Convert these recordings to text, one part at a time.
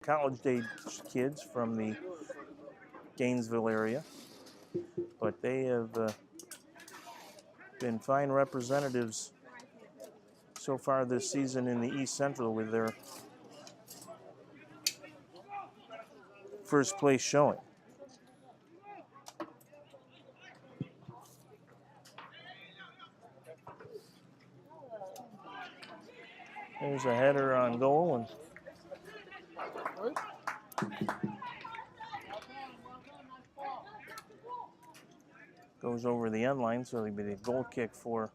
College-age kids from the Gainesville area, but they have been fine representatives so far this season in the East Central with their first place showing. There's a header on goal, and goes over the end line, so it'll be the goal kick for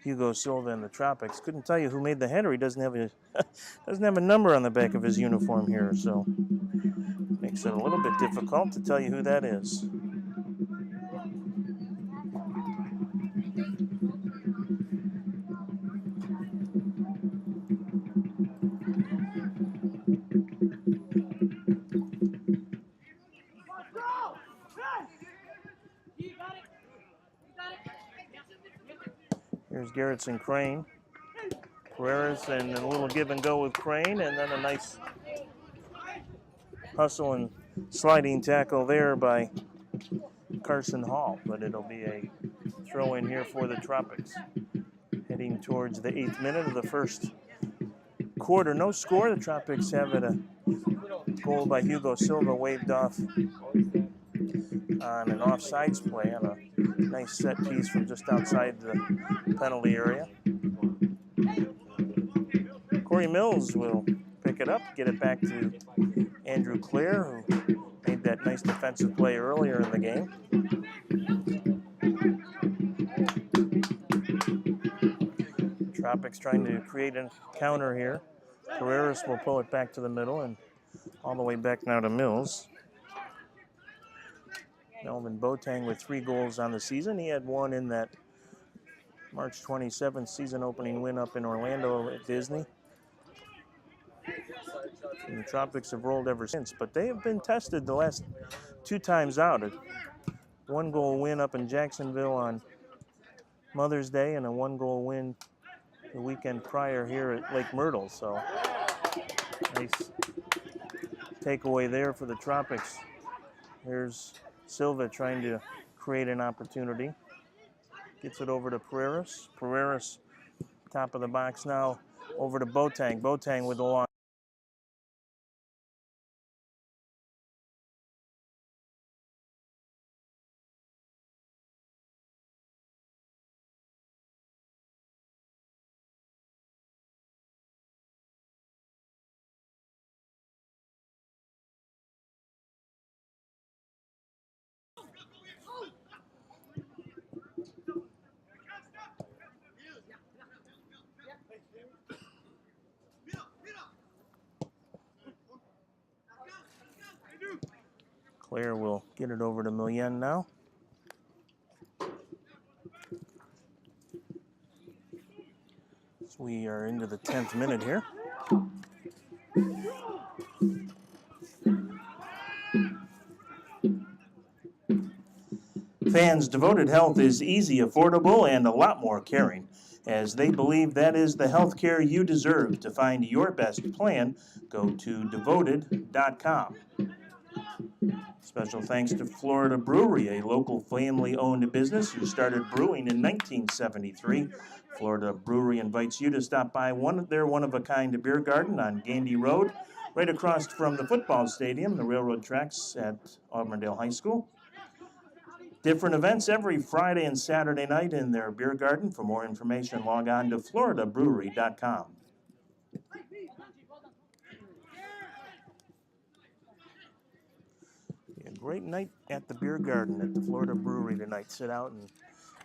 Hugo Silva and the Tropics. Couldn't tell you who made the header. He doesn't have a number on the back of his uniform here, so makes it a little bit difficult to tell you who that is. Here's Garrettson Crane. Pereira's and a little give and go with Crane, and then a nice hustle and sliding tackle there by Carson Hall, but it'll be a throw in here for the Tropics. Heading towards the 8th minute of the first quarter. No score. The Tropics have it a goal by Hugo Silva waved off on an offsides play on a nice set piece from just outside the penalty area. Corey Mills will pick it up, get it back to Andrew Clare, who made that nice defensive play earlier in the game. Tropics trying to create a counter here. Carreras will pull it back to the middle and all the way back now to Mills. Melvin Boateng with 3 goals on the season. He had one in that March 27th season opening win up in Orlando at Disney. And the Tropics have rolled ever since, but they have been tested the last 2 times out. A 1-goal win up in Jacksonville on Mother's Day and a 1-goal win the weekend prior here at Lake Myrtle. So nice takeaway there for the Tropics. Here's Silva trying to create an opportunity. Gets it over to Pereira's. Pereira's top of the box now over to Boateng. Boateng with the long. Claire will get it over to Millian now. So we are into the 10th minute here. Fans, Devoted Health is easy, affordable, and a lot more caring, as they believe that is the health care you deserve. To find your best plan, go to devoted.com. Special thanks to Florida Brewery, a local family-owned business who started brewing in 1973. Florida Brewery invites you to stop by their one-of-a-kind beer garden on Gandy Road, right across from the football stadium, the railroad tracks at Auburndale High School. Different events every Friday and Saturday night in their beer garden. For more information, log on to floridabrewery.com. Great night at the beer garden at the Florida Brewery tonight. Sit out and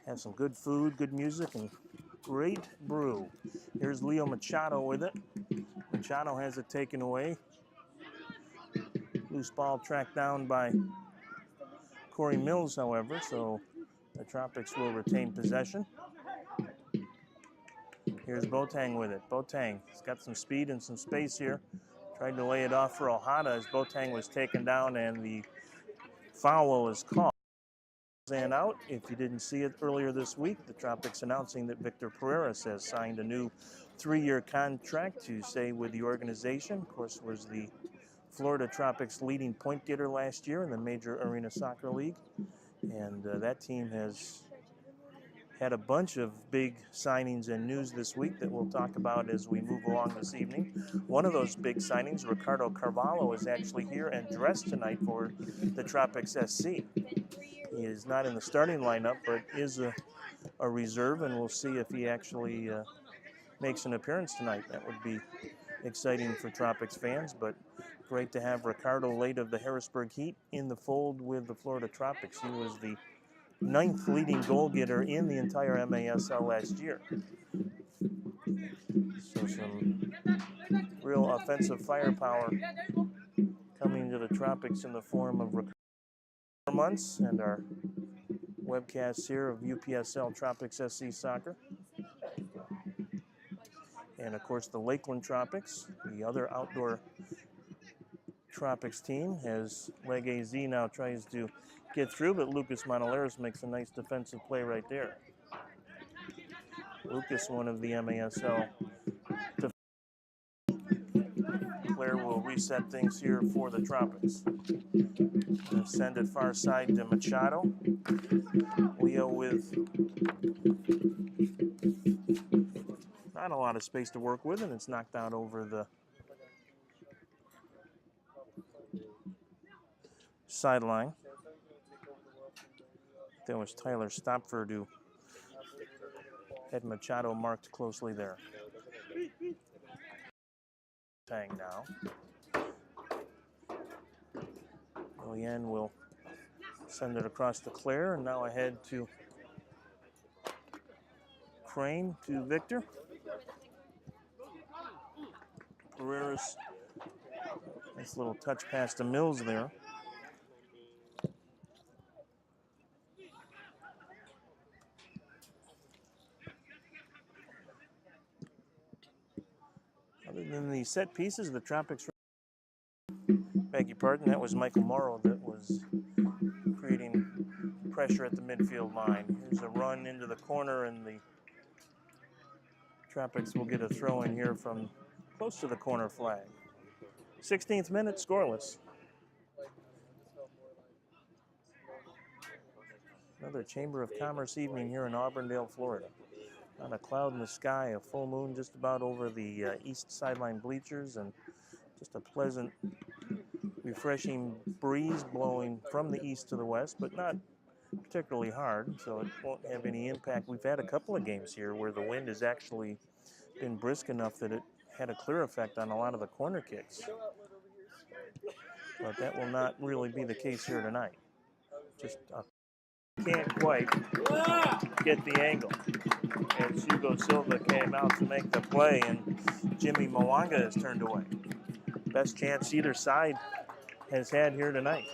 have some good food, good music, and great brew. Here's Leo Machado with it. Machado has it taken away. Loose ball tracked down by Corey Mills, however, so the Tropics will retain possession. Here's Boateng with it. Boateng, he's got some speed and some space here. Tried to lay it off for Ojeda as Boateng was taken down, and the foul is called. And out. If you didn't see it earlier this week, the Tropics announcing that Victor Pereira has signed a new 3-year contract to stay with the organization. Of course, was the Florida Tropics leading point getter last year in the Major Arena Soccer League. And that team has had a bunch of big signings and news this week that we'll talk about as we move along this evening. One of those big signings, Ricardo Carvalho, is actually here and dressed tonight for the Tropics SC. He is not in the starting lineup, but is a reserve, and we'll see if he actually makes an appearance tonight. That would be exciting for Tropics fans, but great to have Ricardo Late of the Harrisburg Heat in the fold with the Florida Tropics. He was the 9th leading goal getter in the entire MASL last year. So some real offensive firepower coming to the Tropics in the form of Ricardo months and our webcasts here of UPSL Tropics SC Soccer. And of course the Lakeland Tropics, the other outdoor Tropics team, as Leg AZ now tries to get through, but Lucas Monaleros makes a nice defensive play right there. Lucas, one of the MASL. Claire will reset things here for the Tropics. Send it far side to Machado. Leo with not a lot of space to work with, and it's knocked out over the sideline. There was Tyler Stopford who had Machado marked closely there. Tang now. Lien will send it across to Claire, and now ahead to Crane to Victor. Pereira's nice little touch pass to Mills there. Other than the set pieces, the Tropics, beg your pardon, that was Michael Morrow that was creating pressure at the midfield line. Here's a run into the corner, and the Tropics will get a throw in here from close to the corner flag. 16th minute, scoreless. Another Chamber of Commerce evening here in Auburndale, Florida. Not a cloud in the sky, a full moon just about over the east sideline bleachers, and just a pleasant, refreshing breeze blowing from the east to the west, but not particularly hard, so it won't have any impact. We've had a couple of games here where the wind has actually been brisk enough that it had a clear effect on a lot of the corner kicks. But that will not really be the case here tonight. Just can't quite get the angle. As Hugo Silva came out to make the play, and Jimmy Mwanga is turned away. Best chance either side has had here tonight.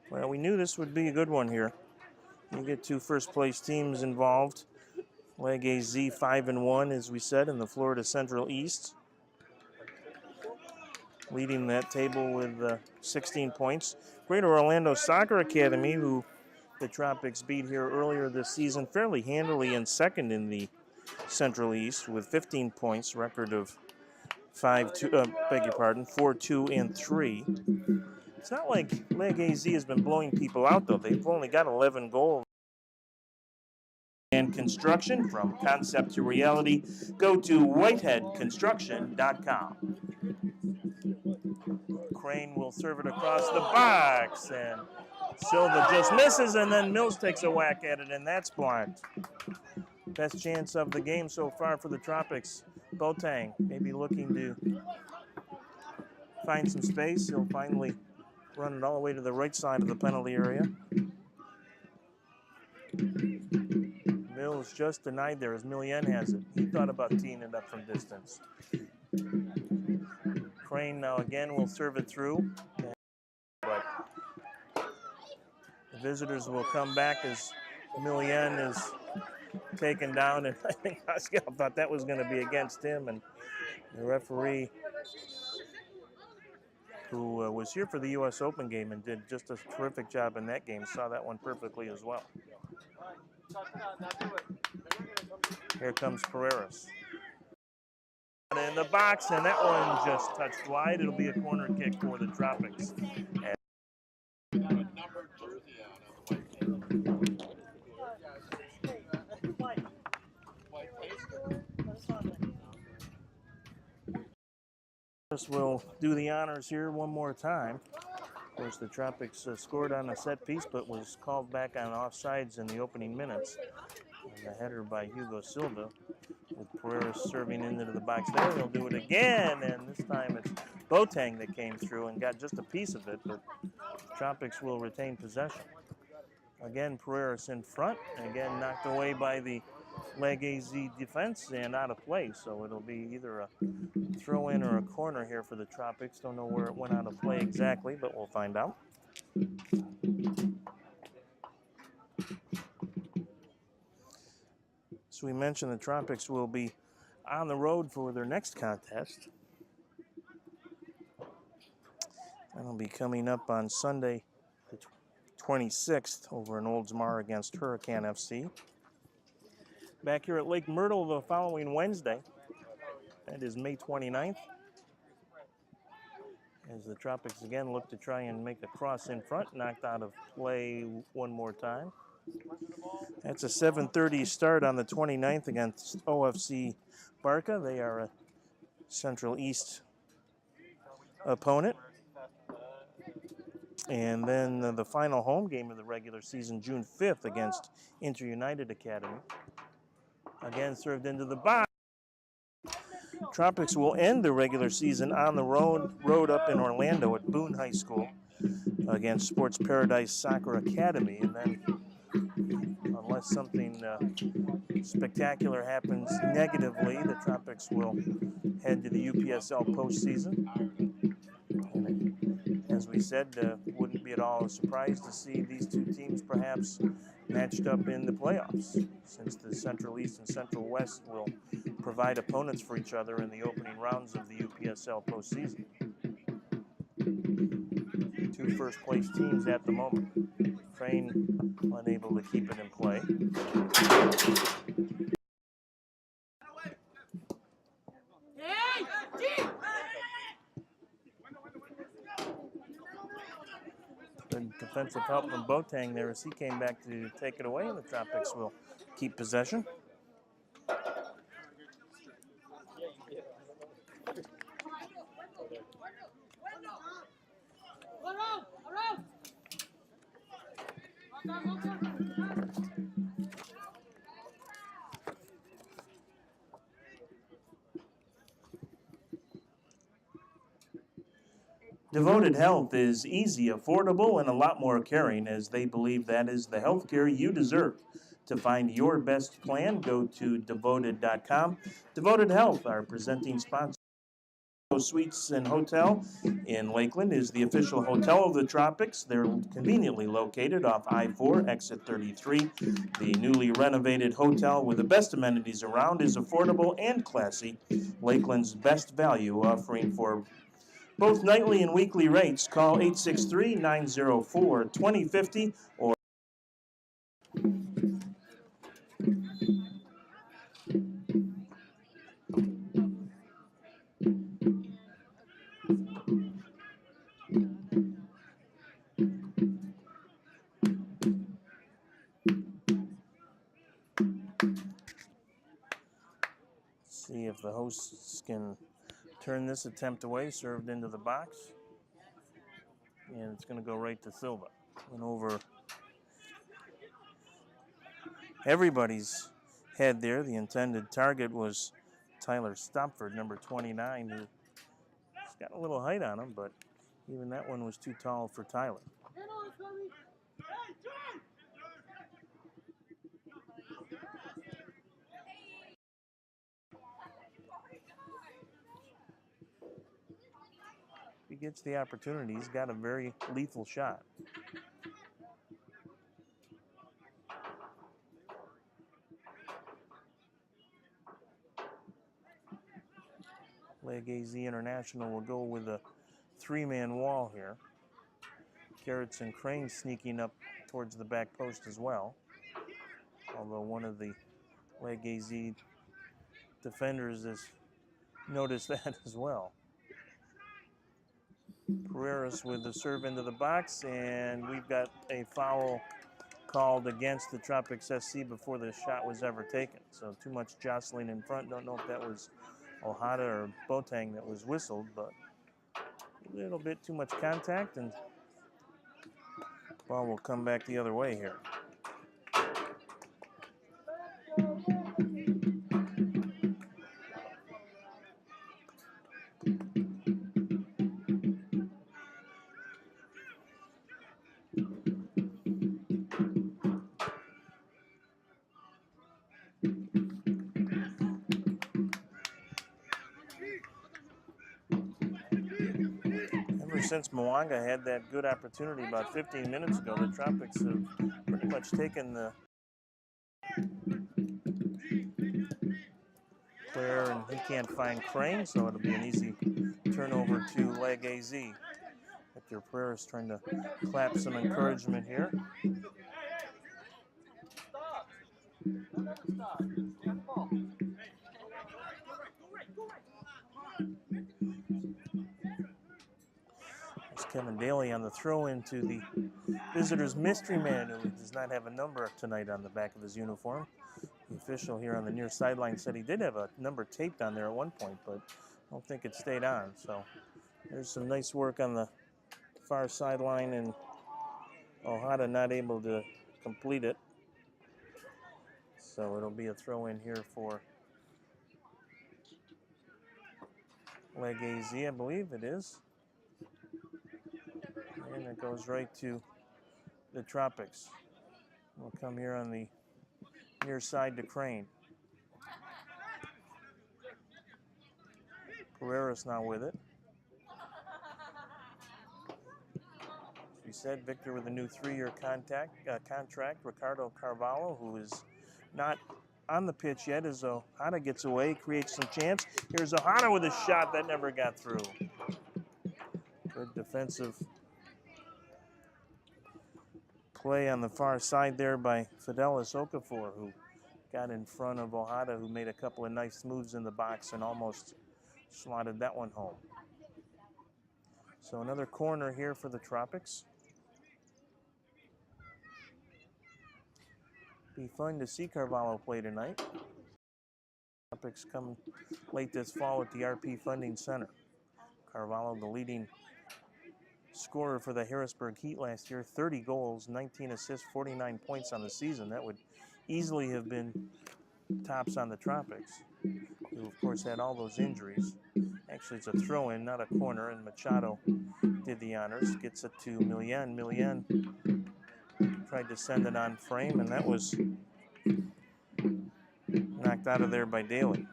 Well, we knew this would be a good one here. You get two first-place teams involved. Leg AZ 5-1, as we said, in the Florida Central East, leading that table with 16 points. Greater Orlando Soccer Academy, who the Tropics beat here earlier this season fairly handily, in second in the Central East with 15 points, record of 4-2 and 3. It's not like Leg AZ has been blowing people out, though. They've only got 11 goals. And construction, from concept to reality, go to whiteheadconstruction.com. Crane will serve it across the box, and Silva just misses, and then Mills takes a whack at it, and that's blocked. Best chance of the game so far for the Tropics. Boateng maybe looking to find some space. He'll finally run it all the way to the right side of the penalty area. Mills just denied there as Millien has it. He thought about teeing it up from distance. Crane now again will serve it through, but the visitors will come back as Millien is taken down, and I think Pascal thought that was going to be against him, and the referee, who was here for the U.S. Open game and did just a terrific job in that game, saw that one perfectly as well. Here comes Pereiras. In the box, and that one just touched wide. It'll be a corner kick for the Tropics. Will do the honors here one more time. Of course, the Tropics scored on a set piece, but was called back on offsides in the opening minutes. And the header by Hugo Silva, with Pereiras serving into the box there. They'll do it again, and this time it's Boateng that came through and got just a piece of it, but Tropics will retain possession. Again, Pereiras in front, and again knocked away by the Leg AZ defense and out of play, so it'll be either a throw-in or a corner here for the Tropics. Don't know where it went out of play exactly, but we'll find out. So we mentioned the Tropics will be on the road for their next contest. That'll be coming up on Sunday, the 26th, over in Oldsmar against Hurricane FC. Back here at Lake Myrtle the following Wednesday. That is May 29th. As the Tropics again look to try and make a cross in front, knocked out of play one more time. That's a 7:30 start on the 29th against OFC Barca. They are a Central East opponent. And then the final home game of the regular season, June 5th, against Inter United Academy. Again, served into the box. Tropics will end the regular season on the road up in Orlando at Boone High School against Sports Paradise Soccer Academy. And then, unless something spectacular happens negatively, the Tropics will head to the UPSL postseason. And as we said, wouldn't be at all a surprise to see these two teams perhaps matched up in the playoffs, since the Central East and Central West will provide opponents for each other in the opening rounds of the UPSL postseason. Two first-place teams at the moment. Crane unable to keep it in play. Good defensive help from Boateng there as he came back to take it away, and the Tropics will keep possession. Devoted Health is easy, affordable, and a lot more caring, as they believe that is the health care you deserve. To find your best plan, go to devoted.com. Devoted Health, our presenting sponsor. Suites and Hotel in Lakeland is the official hotel of the Tropics. They're conveniently located off I-4, exit 33. The newly renovated hotel with the best amenities around is affordable and classy. Lakeland's best value, offering for both nightly and weekly rates. Call 863-904-2050 or see if the hosts can turn this attempt away. Served into the box, and it's going to go right to Silva. Went over everybody's head there. The intended target was Tyler Stopford, number 29, who's got a little height on him, but Even that one was too tall for Tyler. He gets the opportunity. He's got a very lethal shot. Leg AZ International will go with a three-man wall here. Garrett's and Crane sneaking up towards the back post as well. Although one of the Leg AZ defenders has noticed that as well. Pereiras with the serve into the box, and we've got a foul called against the Tropics SC before the shot was ever taken. So too much jostling in front. Don't know if that was Ohata or Boateng that was whistled, but a little bit too much contact, and ball will come back the other way here. Since Mwanga had that good opportunity about 15 minutes ago, the Tropics have pretty much taken the player, and he can't find Crane, so it'll be an easy turnover to Leg AZ. Victor Pereiras trying to clap some encouragement here. Kevin Daly on the throw into the visitors' mystery man, who does not have a number tonight on the back of his uniform. The official here on the near sideline said he did have a number taped on there at one point, but I don't think it stayed on. So there's some nice work on the far sideline, and Ohata not able to complete it. So it'll be a throw in here for Leg AZ, I believe it is. And it goes right to the Tropics. We'll come here on the near side to Crane. Pereiras now with it. As we said, Victor with a new 3-year contract. Ricardo Carvalho, who is not on the pitch yet, as Ohata gets away, creates some chance. Here's Ohata with a shot that never got through. Good defensive play on the far side there by Fidelis Okafor, who got in front of Ohata, who made a couple of nice moves in the box and almost slotted that one home. So another corner here for the Tropics. Be fun to see Carvalho play tonight. Tropics come late this fall at the RP Funding Center. Carvalho, the leading scorer for the Harrisburg Heat last year, 30 goals, 19 assists, 49 points on the season. That would easily have been tops on the Tropics, who of course had all those injuries. Actually, it's a throw-in, not a corner, and Machado did the honors. Gets it to Milian. Milian tried to send it on frame, and that was knocked out of there by Daly.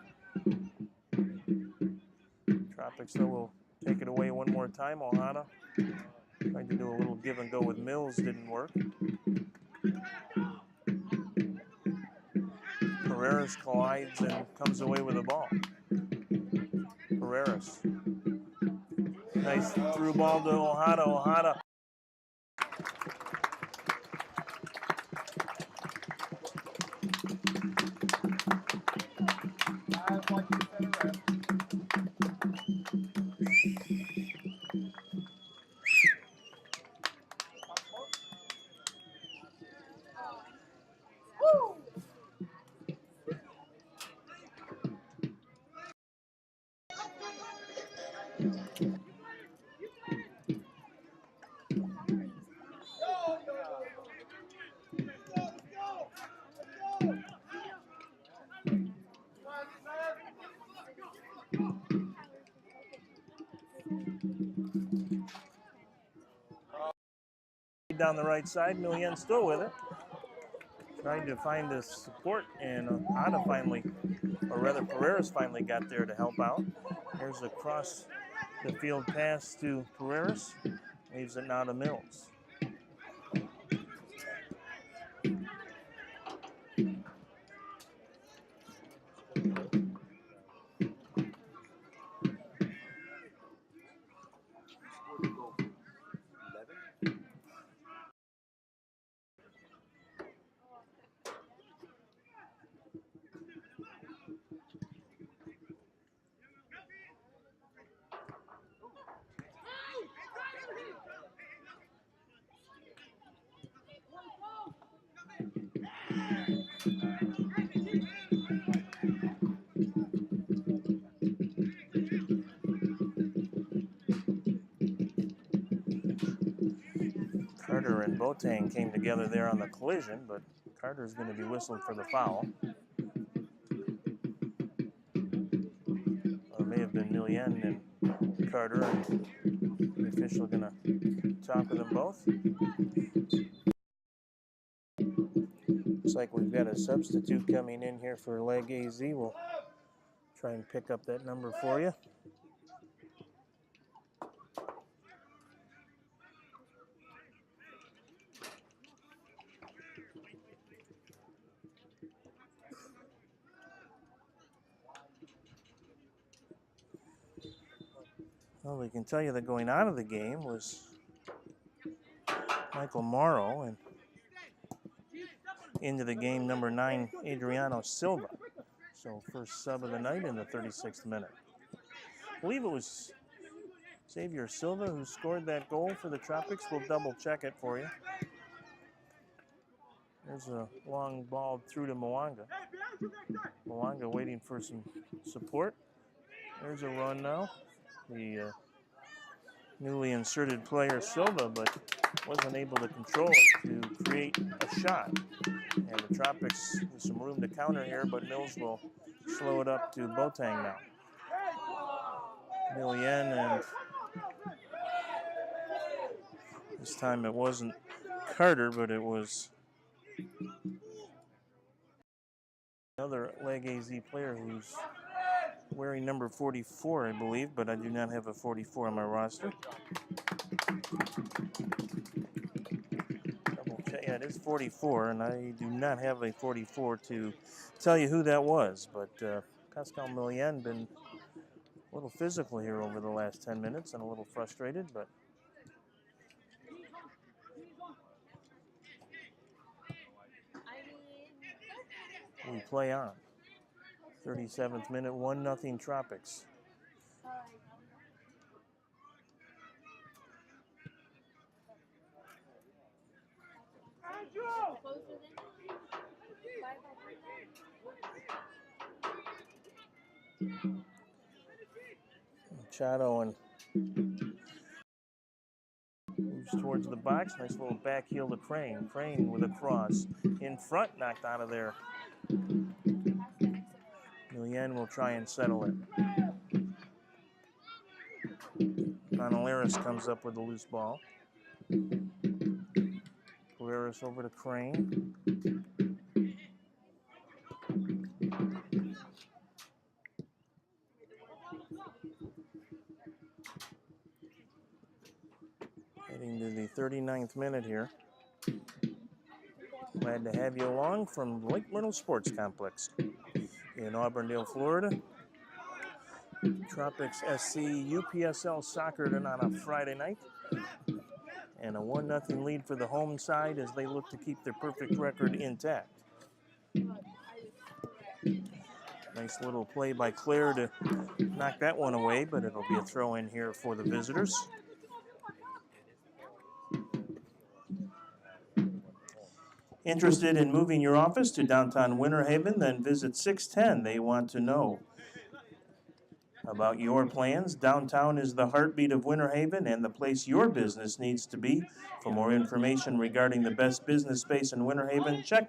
Tropics, though, will take it away one more time. Ohata tried to do a little give and go with Mills, didn't work. Pereiras collides and comes away with the ball. Pereiras. Nice through ball to Ohata. Ohata. played down the right side. Millian still with it. Tried to find the support, and Ada finally, or rather Pereira's finally got there to help out. Here's a cross the field pass to Pereira's. Leaves it now to Mills. Carter and Boateng came together there on the collision, but Carter's going to be whistled for the foul. Or it may have been Millian and Carter, and the official going to talk with them both. Looks like we've got a substitute coming in here for leg AZ. We'll try and pick up that number for you. Well, we can tell you that going out of the game was Michael Morrow, and into the game, number 9, Adriano Silva. So first sub of the night in the 36th minute. I believe it was Xavier Silva who scored that goal for the Tropics. We'll double check it for you. There's a long ball through to Mwanga. Mwanga waiting for some support. There's a run now. The newly inserted player Silva, but wasn't able to control it to create a shot. And the Tropics with some room to counter here, but Mills will slow it up to Boateng now. Millian, and this time it wasn't Carter, but it was another leg AZ player who's wearing number 44, I believe, but I do not have a 44 on my roster. Yeah, it is 44, and I do not have a 44 to tell you who that was, but Pascal Millian been a little physical here over the last 10 minutes and a little frustrated, but we play on. 37th minute, 1-0 Tropics. Machado and moves towards the box. Nice little back heel to Crane. Crane with a cross in front, knocked out of there. Millian will try and settle it. Manolaris comes up with a loose ball. Pereira's over to Crane. Heading to the 39th minute here. Glad to have you along from Lake Myrtle Sports Complex in Auburndale, Florida. Tropics SC UPSL Soccer tonight on a Friday night. And a 1-0 lead for the home side as they look to keep their perfect record intact. Nice little play by Claire to knock that one away, but it'll be a throw in here for the visitors. Interested in moving your office to downtown Winter Haven? Then visit 610. They want to know about your plans. Downtown is the heartbeat of Winter Haven and the place your business needs to be. For more information regarding the best business space in Winter Haven, check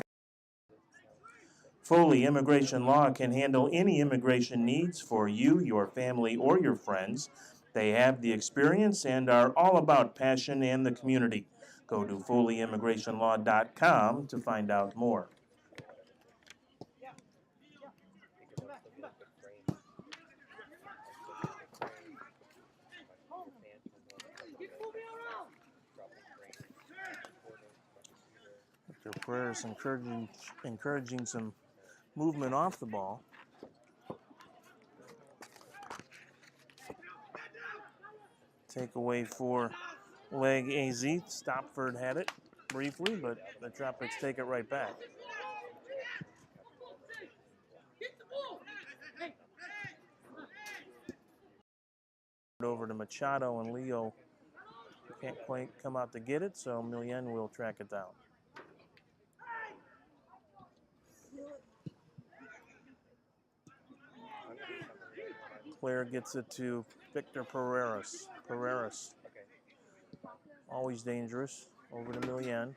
Foley Immigration Law can handle any immigration needs for you, your family, or your friends. They have the experience and are all about passion and the community. Go to FoleyImmigrationLaw.com to find out more. Their prayers encouraging some movement off the ball. Takeaway for leg AZ. Stopford had it briefly, but the Tropics take it right back. Over to Machado, and Leo can't quite come out to get it, so Millen will track it down. Claire gets it to Victor Pereras. Always dangerous. Over to Millen.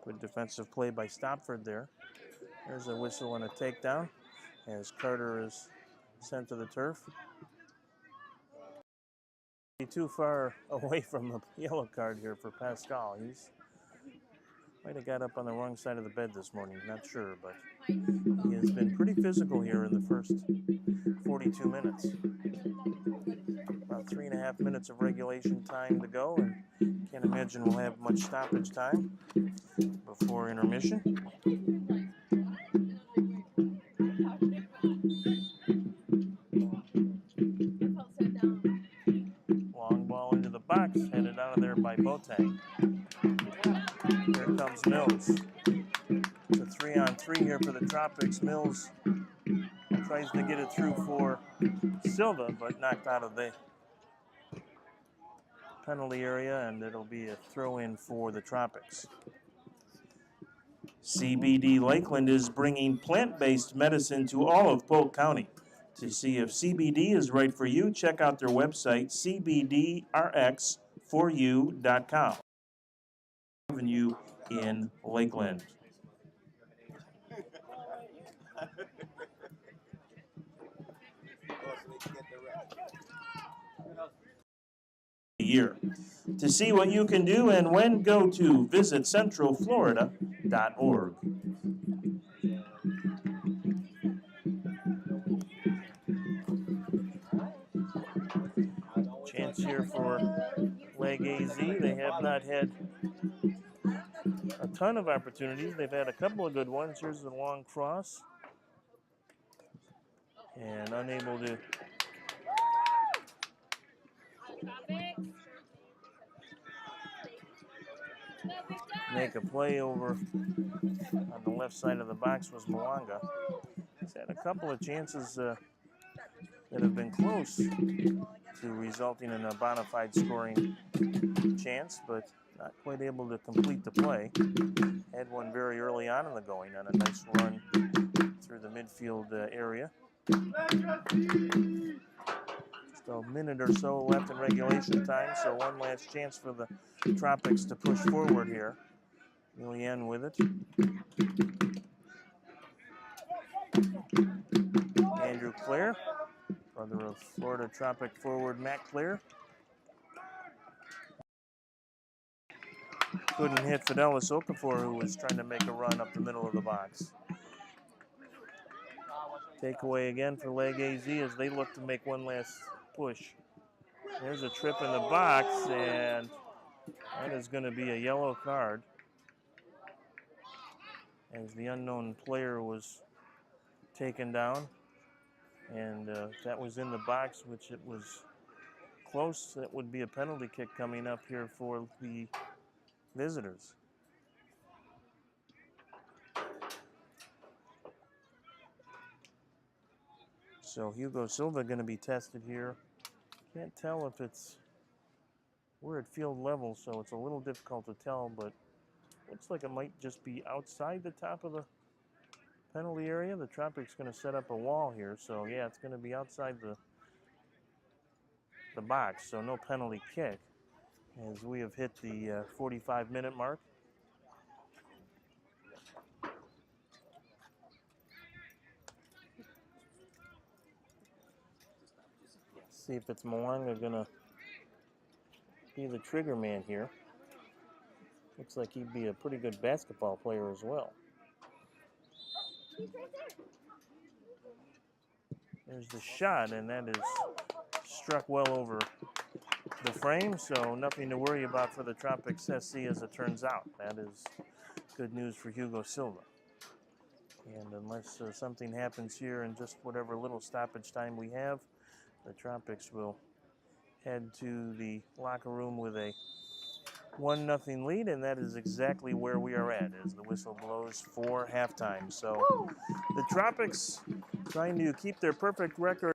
Good defensive play by Stopford there. There's a whistle and a takedown as Carter is sent to the turf. Too far away from the yellow card here for Pascal. He's might have got up on the wrong side of the bed this morning, not sure, but he has been pretty physical here in the first 42 minutes. About 3.5 minutes of regulation time to go, and can't imagine we'll have much stoppage time before intermission. Long ball into the box, headed out of there by Boateng. Here comes Mills. It's a 3-on-3 here for the Tropics. Mills tries to get it through for Silva, but knocked out of the penalty area, and it'll be a throw-in for the Tropics. CBD Lakeland is bringing plant-based medicine to all of Polk County. To see if CBD is right for you, check out their website, cbdrx4u.com. Avenue in Lakeland. Year. To see what you can do and when, go to visitcentralflorida.org. Chance here for leg AZ. They have not had a ton of opportunities. They've had a couple of good ones. Here's the long cross. And unable to make a play over on the left side of the box was Mwanga. He's had a couple of chances that have been close to resulting in a bona fide scoring chance, but not quite able to complete the play. Had one very early on in the going on a nice run through the midfield area. Just a minute or so left in regulation time, so one last chance for the Tropics to push forward here. Millen with it. Andrew Clare, brother of Florida Tropic forward Matt Clare. Couldn't hit Fidelis Okafor, who was trying to make a run up the middle of the box. Takeaway again for leg AZ as they look to make one last push. There's a trip in the box, and that is going to be a yellow card, as the unknown player was taken down, and that was in the box, which it was close. That would be a penalty kick coming up here for the visitors. So Hugo Silva going to be tested here. Can't tell if we're at field level, so it's a little difficult to tell, but looks like it might just be outside the top of the penalty area. The Tropics going to set up a wall here, so yeah, it's going to be outside the box, so no penalty kick, as we have hit the 45-minute mark. See if it's Mwanga going to be the trigger man here. Looks like he'd be a pretty good basketball player as well. There's the shot, and that is struck well over the frame, so nothing to worry about for the Tropics SC as it turns out. That is good news for Hugo Silva. And unless something happens here in just whatever little stoppage time we have, the Tropics will head to the locker room with a 1-0 lead, and that is exactly where we are at as the whistle blows for halftime. So the Tropics trying to keep their perfect record.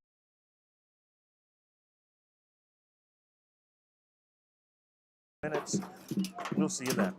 Minutes. We'll see you then.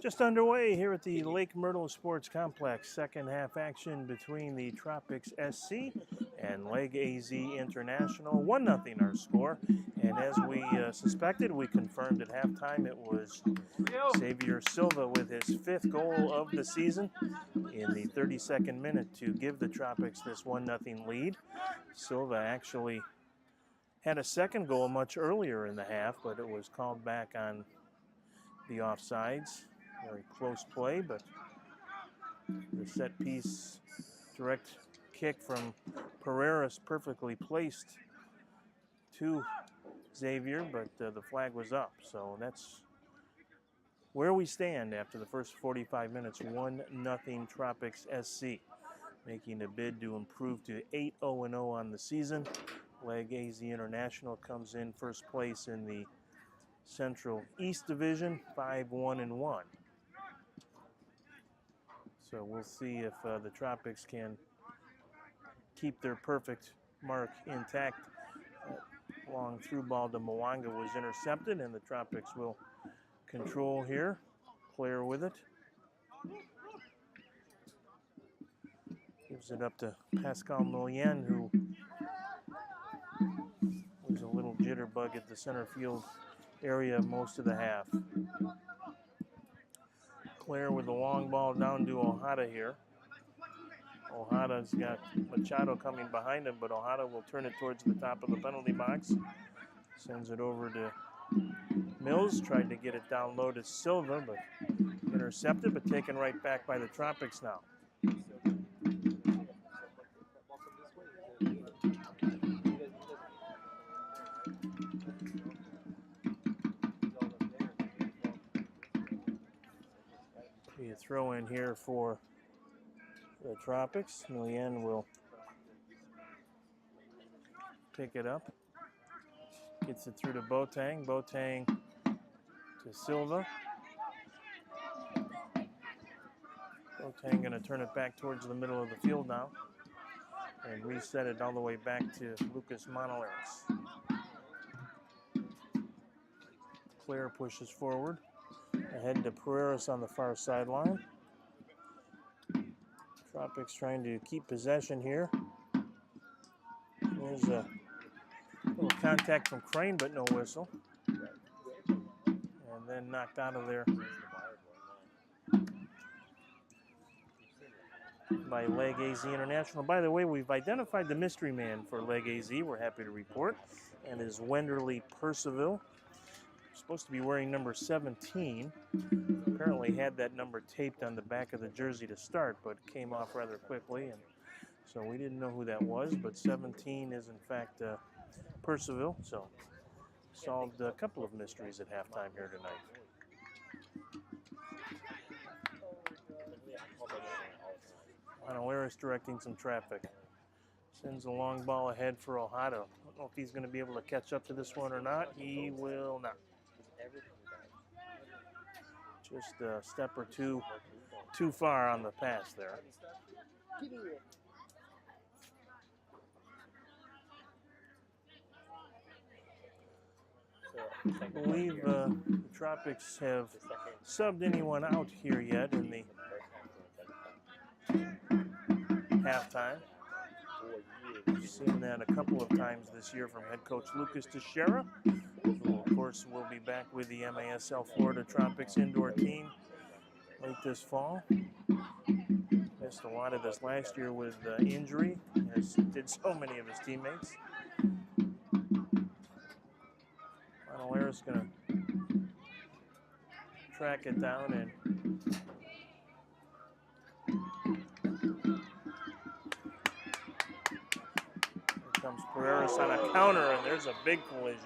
Just underway here at the Lake Myrtle Sports Complex. Second half action between the Tropics SC and Leg AZ International. 1-0 our score. And as we suspected, we confirmed at halftime it was Xavier Silva with his 5th goal of the season in the 32nd minute to give the Tropics this 1-0 lead. Silva actually had a second goal much earlier in the half, but it was called back on the offsides. Very close play, but the set piece direct kick from Pereira's perfectly placed to Xavier, but the flag was up. So that's where we stand after the first 45 minutes. 1-0 Tropics SC, making a bid to improve to 8-0-0 on the season. Leg AZ International comes in first place in the Central East Division, 5-1-1. So we'll see if the Tropics can keep their perfect mark intact. Long through ball to Mwanga was intercepted, and the Tropics will control here. Player with it. Gives it up to Pascal Millien, who was a little jitterbug at the center field area most of the half. Claire with the long ball down to Ojeda here. Ojada's got Machado coming behind him, but Ojeda will turn it towards the top of the penalty box. Sends it over to Mills, tried to get it down low to Silva, but intercepted, but taken right back by the Tropics now. Be a throw in here for the Tropics. Millien will pick it up. Gets it through to Boateng. Boateng to Silva. Boateng going to turn it back towards the middle of the field now and reset it all the way back to Lucas Monolaris. Claire pushes forward. Ahead to Pereiras on the far sideline. Tropics trying to keep possession here. There's a little contact from Crane, but no whistle. And then knocked out of there by Leg AZ International. By the way, we've identified the mystery man for Leg AZ, we're happy to report, and is Wenderly Percival. Supposed to be wearing number 17. Apparently had that number taped on the back of the jersey to start, but came off rather quickly, and so we didn't know who that was, but 17 is in fact Percival, so solved a couple of mysteries at halftime here tonight. Monolaris directing some traffic. Sends a long ball ahead for Ojeda. I don't know if he's going to be able to catch up to this one or not. He will not. Just a step or two too far on the pass there. I believe the Tropics have subbed anyone out here yet in the halftime. We've seen that a couple of times this year from head coach Lucas Teixeira, who of course will be back with the MASL Florida Tropics indoor team late this fall. Missed a lot of this last year with injury, as did so many of his teammates. Monolaris going to track it down and comes Pereiras on a counter, and there's a big collision.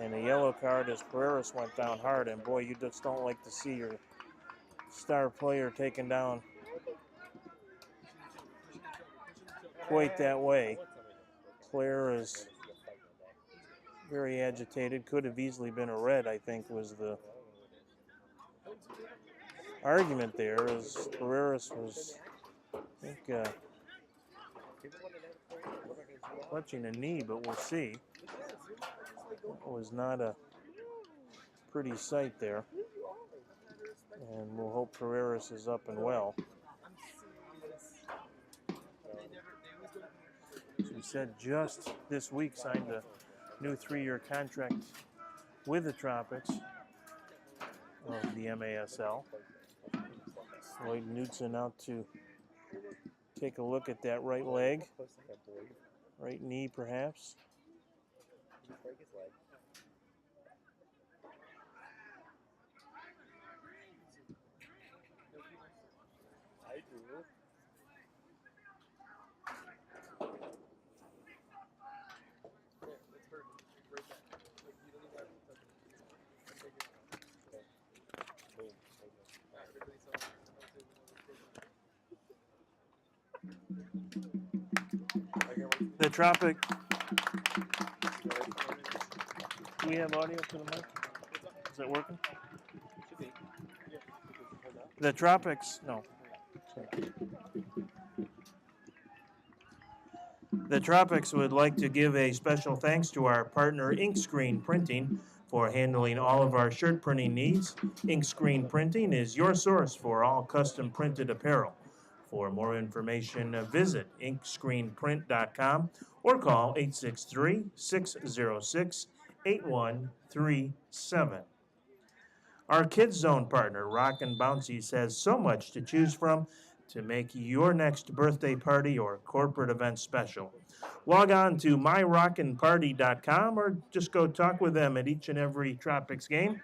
And a yellow card as Pereiras went down hard, and boy, you just don't like to see your star player taken down quite that way. Claire is very agitated. Could have easily been a red, I think, was the argument there, as Pereiras was, I think, clutching a knee, but we'll see. It was not a pretty sight there. And we'll hope Pereiras is up and well. As we said, just this week signed a new 3-year contract with the Tropics of the MASL. Lloyd Knudsen out to take a look at that right leg, right knee perhaps. The Tropic. Do we have audio to the mic? Is it working? The Tropics, no. The Tropics would like to give a special thanks to our partner Ink Screen Printing for handling all of our shirt printing needs. Ink Screen Printing is your source for all custom printed apparel. For more information, visit inkscreenprint.com or call 863-606-8137. Our Kids Zone partner, Rockin' Bouncies, has so much to choose from to make your next birthday party or corporate event special. Log on to myrockinparty.com or just go talk with them at each and every Tropics game.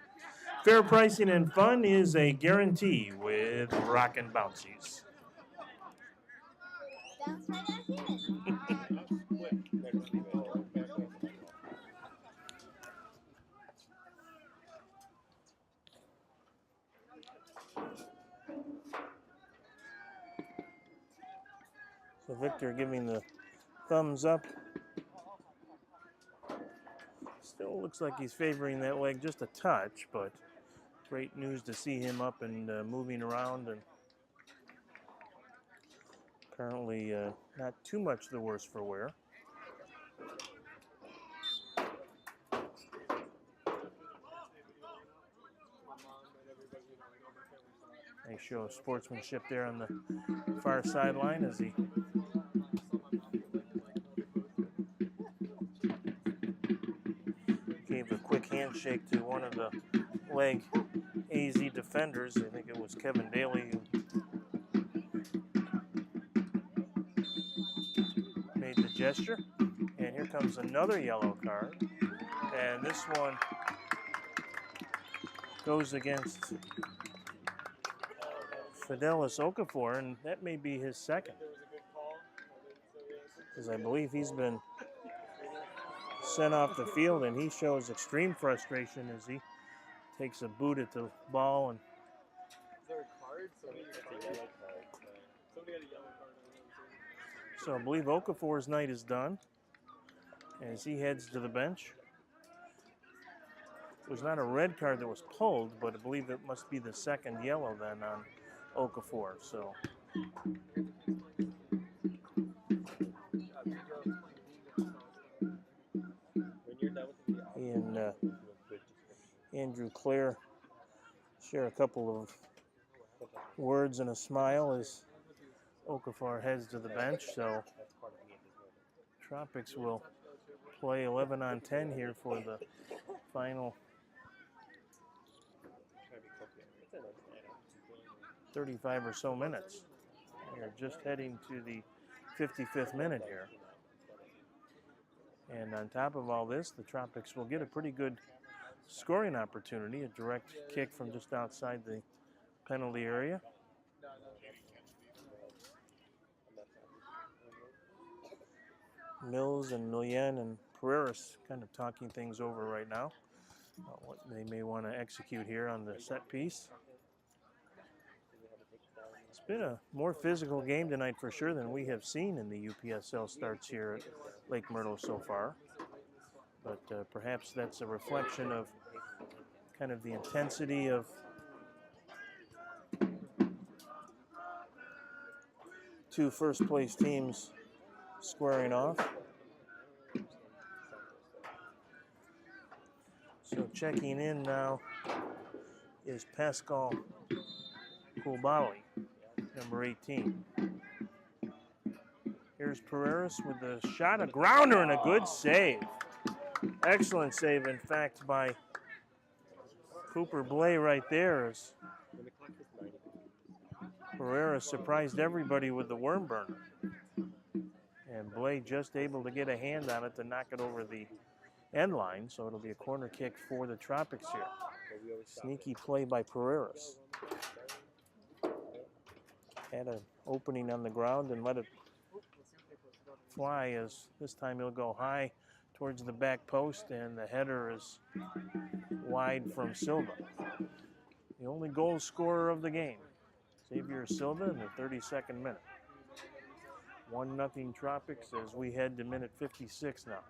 Fair pricing and fun is a guarantee with Rockin' Bouncies. So Victor giving the thumbs up. Still looks like he's favoring that leg just a touch, but great news to see him up and moving around, and apparently not too much the worse for wear. They show sportsmanship there on the far sideline as he gave a quick handshake to one of the leg AZ defenders. I think it was Kevin Daly who made the gesture. And here comes another yellow card. And this one goes against Fidelis Okafor, and that may be his second, because I believe he's been sent off the field, and he shows extreme frustration as he takes a boot at the ball. And so I believe Okafor's night is done as he heads to the bench. It was not a red card that was pulled, but I believe it must be the second yellow then on Okafor. So he and Andrew Clare share a couple of words and a smile as Okafor heads to the bench. So Tropics will play 11 on 10 here for the final 35 or so minutes. We are just heading to the 55th minute here. And on top of all this, the Tropics will get a pretty good scoring opportunity, a direct kick from just outside the penalty area. Mills and Nguyen and Pereiras kind of talking things over right now about what they may want to execute here on the set piece. It's been a more physical game tonight for sure than we have seen in the UPSL starts here at Lake Myrtle so far. But perhaps that's a reflection of kind of the intensity of two first place teams squaring off. So checking in now is Pascal Koulibaly, number 18. Here's Pereiras with the shot, a grounder, and a good save. Excellent save, in fact, by Cooper Blay right there. As Pereiras surprised everybody with the worm burner. And Blay just able to get a hand on it to knock it over the end line, so it'll be a corner kick for the Tropics here. Sneaky play by Pereiras. Had an opening on the ground and let it fly, as this time he'll go high towards the back post, and the header is wide from Silva. The only goal scorer of the game, Xavier Silva, in the 32nd minute. 1-0 Tropics as we head to minute 56 now.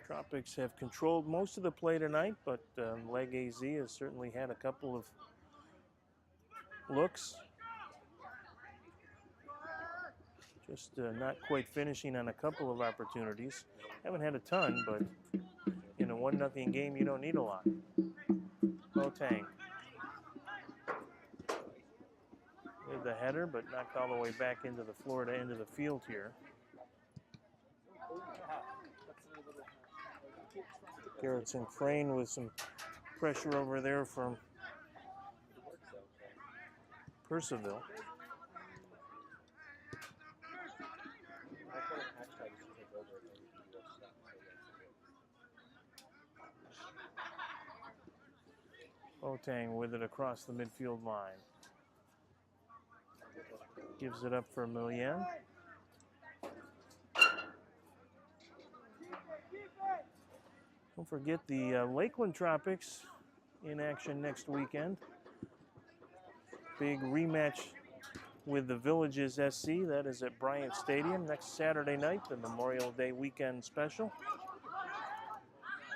Tropics have controlled most of the play tonight, but Leg AZ has certainly had a couple of looks. Just not quite finishing on a couple of opportunities. Haven't had a ton, but in a 1-0 game, you don't need a lot. Boateng with the header, but knocked all the way back into the Florida end of the field here. Gerritsen Crane with some pressure over there from Percival. Boateng with it across the midfield line. Gives it up for Millien. Don't forget the Lakeland Tropics in action next weekend. Big rematch with the Villages SC. That is at Bryant Stadium next Saturday night, the Memorial Day weekend special.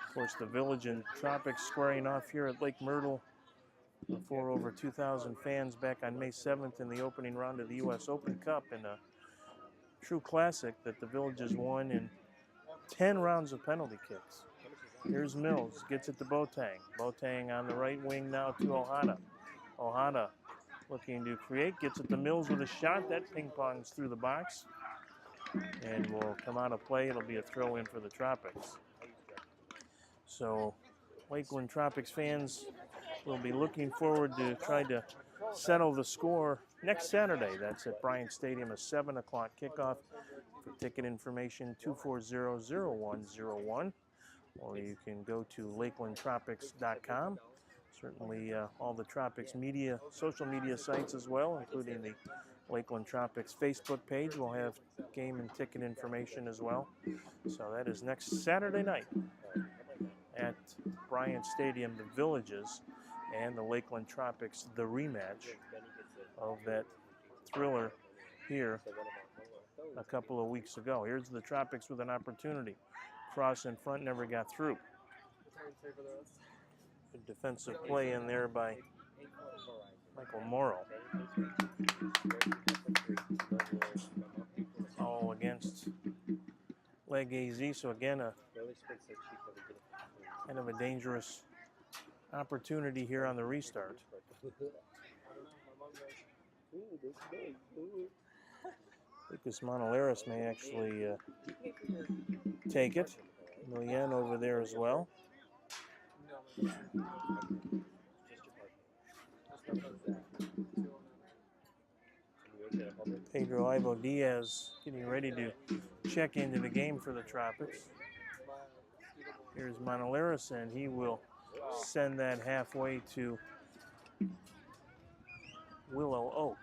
Of course, the Village and Tropics squaring off here at Lake Myrtle before over 2,000 fans back on May 7th in the opening round of the U.S. Open Cup, in a true classic that the Villages won in 10 rounds of penalty kicks. Here's Mills, gets it to Boateng. Boateng on the right wing now to Ojeda. Ojeda looking to create, gets it to Mills with a shot. That ping-pongs through the box and will come out of play. It'll be a throw-in for the Tropics. So Lakeland Tropics fans will be looking forward to try to settle the score next Saturday. That's at Bryant Stadium, a 7 o'clock kickoff. For ticket information, 240-0101, or you can go to lakelandtropics.com. Certainly all the Tropics media, social media sites as well, including the Lakeland Tropics Facebook page, will have game and ticket information as well. So that is next Saturday night at Bryant Stadium, the Villages and the Lakeland Tropics, the rematch of that thriller here a couple of weeks ago. Here's the Tropics with an opportunity. Cross in front, never got through. Good defensive play in there by Michael Morrow. All against Leg AZ, so again a kind of a dangerous opportunity here on the restart. Lucas Monolaris may actually take it. Millien over there as well. Pedro Ivo Diaz getting ready to check into the game for the Tropics. Here's Monolaris, and he will send that halfway to Willow Oak.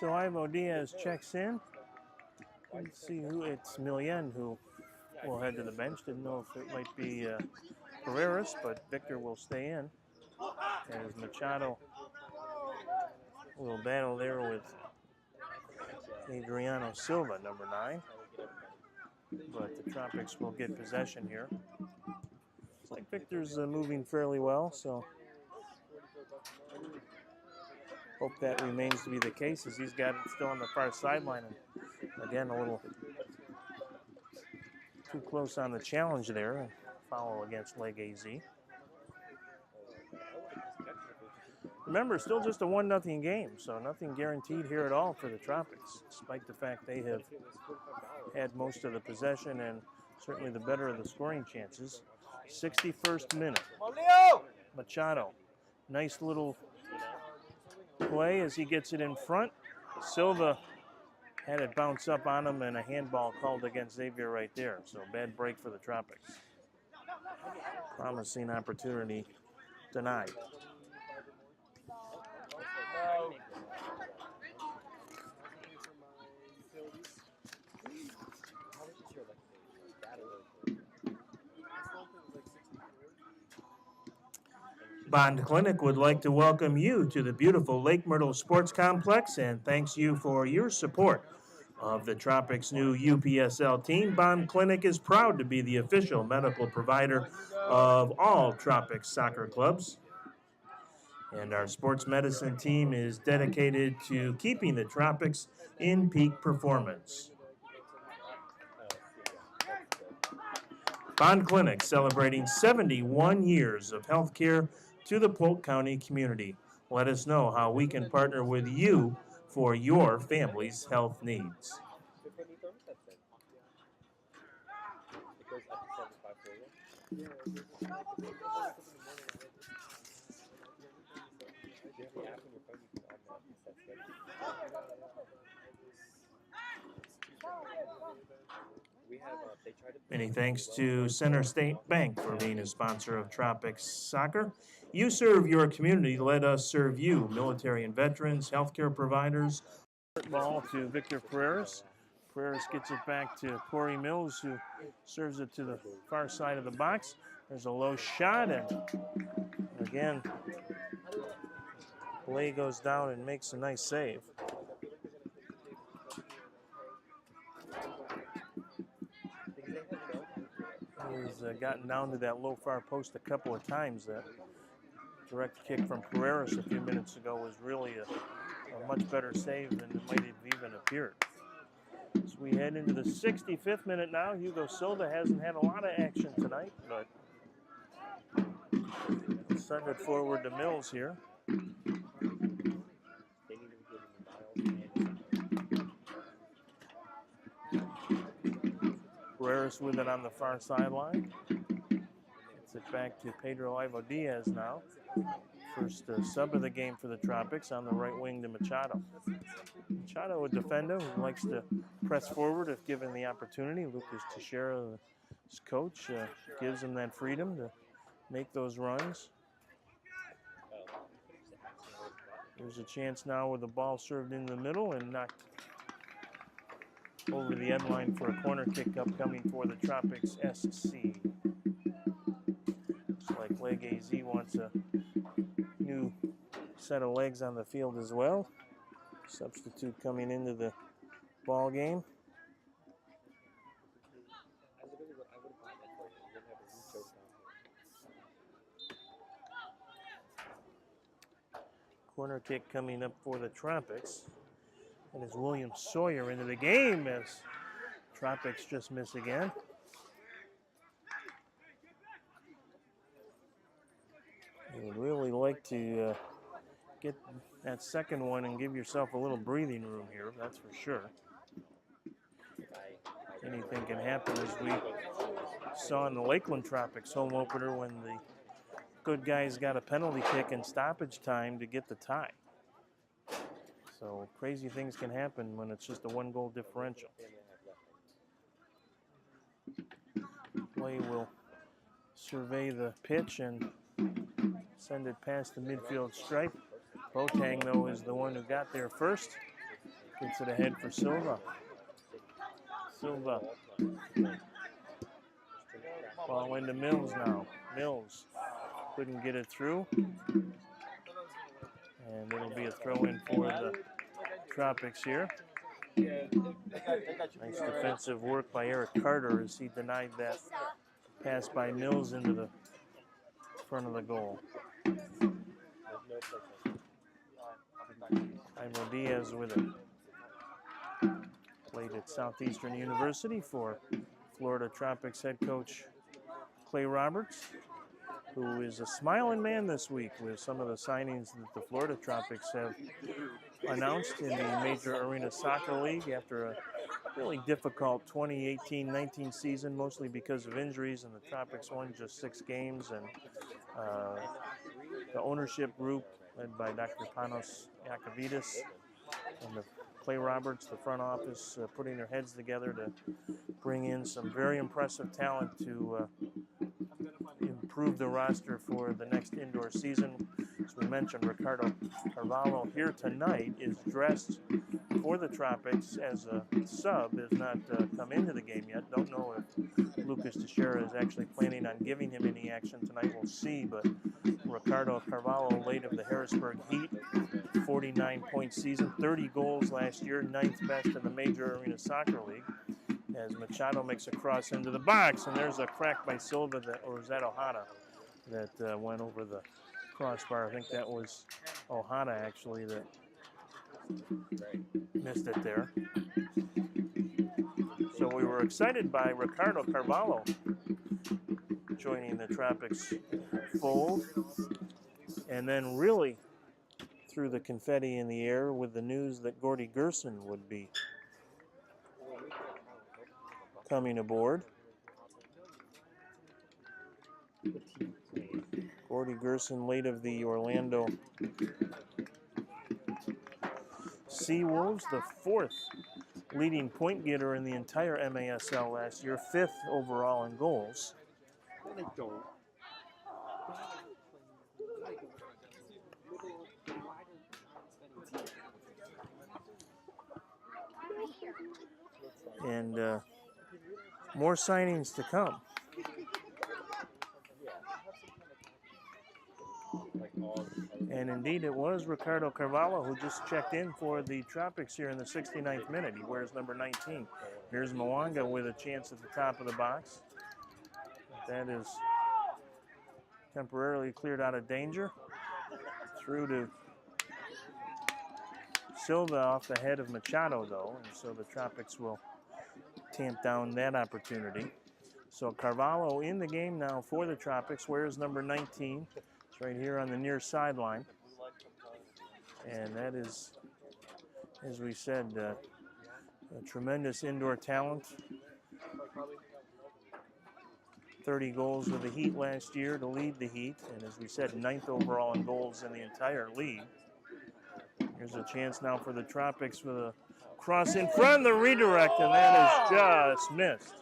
So Ivo Diaz checks in. Let's see who it's. Millien who will head to the bench. Didn't know if it might be Pereiras, but Victor will stay in. As Machado will battle there with Adriano Silva, number 9. But the Tropics will get possession here. Looks like Victor's moving fairly well, so hope that remains to be the case as he's got it still on the far sideline. And again, a little too close on the challenge there. Foul against leg AZ. Remember, still just a 1-0 game, so nothing guaranteed here at all for the Tropics, despite the fact they have had most of the possession and certainly the better of the scoring chances. 61st minute. Machado, nice little play as he gets it in front. Silva had it bounce up on him and a handball called against Xavier right there. So bad break for the Tropics. Promising opportunity denied. Bond Clinic would like to welcome you to the beautiful Lake Myrtle Sports Complex and thanks you for your support of the Tropics' new UPSL team. Bond Clinic is proud to be the official medical provider of all Tropics soccer clubs. And our sports medicine team is dedicated to keeping the Tropics in peak performance. Bond Clinic celebrating 71 years of healthcare to the Polk County community. Let us know how we can partner with you for your family's health needs. Many thanks to Center State Bank for being a sponsor of Tropics Soccer. You serve your community, let us serve you. Military and veterans, healthcare providers. Ball to Victor Pereira. Pereira gets it back to Corey Mills, who serves it to the far side of the box. There's a low shot, and again, Blay goes down and makes a nice save. He's gotten down to that low far post a couple of times. That direct kick from Pereira a few minutes ago was really a much better save than it might have even appeared. As we head into the 65th minute now, Hugo Silva hasn't had a lot of action tonight, but he'll send it forward to Mills here. Pereira with it on the far sideline. Gets it back to Pedro Ivo Diaz now. First sub of the game for the Tropics on the right wing to Machado. Machado, a defender who likes to press forward if given the opportunity. Lucas Teixeira, his coach, gives him that freedom to make those runs. There's a chance now with the ball served in the middle and knocked over the end line for a corner kick upcoming for the Tropics SC. Looks like Leg AZ wants a new set of legs on the field as well. Substitute coming into the ball game. Corner kick coming up for the Tropics. And as William Sawyer into the game as Tropics just miss again. You would really like to get that second one and give yourself a little breathing room here, that's for sure. Anything can happen, as we saw in the Lakeland Tropics home opener when the good guys got a penalty kick in stoppage time to get the tie. So crazy things can happen when it's just a 1-goal differential. Play will survey the pitch and send it past the midfield stripe. Boateng, though, is the one who got there first. Gets it ahead for Silva. Silva. Ball into Mills now. Mills couldn't get it through. And it'll be a throw-in for the Tropics here. Nice defensive work by Eric Carter as he denied that pass by Mills into the front of the goal. Jaime Diaz with it. Played at Southeastern University for Florida Tropics head coach Clay Roberts, who is a smiling man this week with some of the signings that the Florida Tropics have announced in the Major Arena Soccer League after a really difficult 2018-19 season, mostly because of injuries, and the Tropics won just 6 games. And the ownership group, led by Dr. Panos Yakovidis, and the Clay Roberts, the front office, putting their heads together to bring in some very impressive talent to improve the roster for the next indoor season. As we mentioned, Ricardo Carvalho here tonight is dressed for the Tropics as a sub, has not come into the game yet. Don't know if Lucas Teixeira is actually planning on giving him any action tonight. We'll see, but Ricardo Carvalho, late of the Harrisburg Heat, 49-point season, 30 goals last year, 9th best in the Major Arena Soccer League. As Machado makes a cross into the box, and there's a crack by Silva, or is that Ojeda, that went over the crossbar. I think that was Ojeda, actually, that missed it there. So we were excited by Ricardo Carvalho joining the Tropics fold, and then really threw the confetti in the air with the news that Gordy Gerson would be coming aboard. Gordy Gerson, late of the Orlando Seawolves, the 4th leading point getter in the entire MASL last year, 5th overall in goals. And more signings to come. And indeed, it was Ricardo Carvalho who just checked in for the Tropics here in the 69th minute. He wears number 19. Here's Mwanga with a chance at the top of the box. That is temporarily cleared out of danger. Through to Silva off the head of Machado, though, and so the Tropics will tamp down that opportunity. So Carvalho in the game now for the Tropics, wears number 19. It's right here on the near sideline. And that is, as we said, a tremendous indoor talent. 30 goals with the Heat last year to lead the Heat, and as we said, 9th overall in goals in the entire league. Here's a chance now for the Tropics with a cross in front, the redirect, and that is just missed.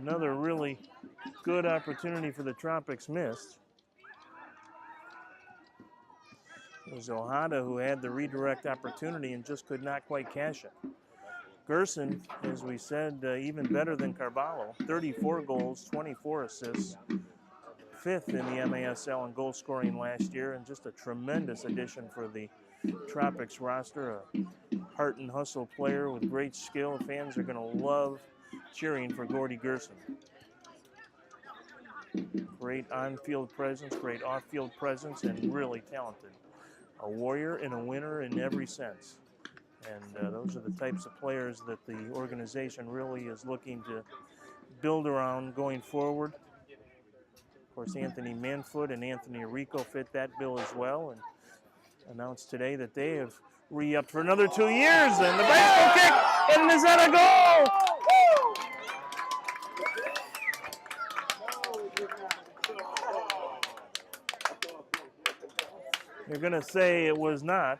Another really good opportunity for the Tropics missed. It was Ojeda who had the redirect opportunity and just could not quite cash it. Gerson, as we said, even better than Carvalho, 34 goals, 24 assists, 5th in the MASL in goal scoring last year, and just a tremendous addition for the Tropics roster, a heart and hustle player with great skill. Fans are going to love cheering for Gordy Gerson. Great on-field presence, great off-field presence, and really talented. A warrior and a winner in every sense. And those are the types of players that the organization really is looking to build around going forward. Of course, Anthony Manfoot and Anthony Rico fit that bill as well, and announced today that they have re-upped for another 2 years. And the bicycle kick, and is that a goal? You're going to say it was not.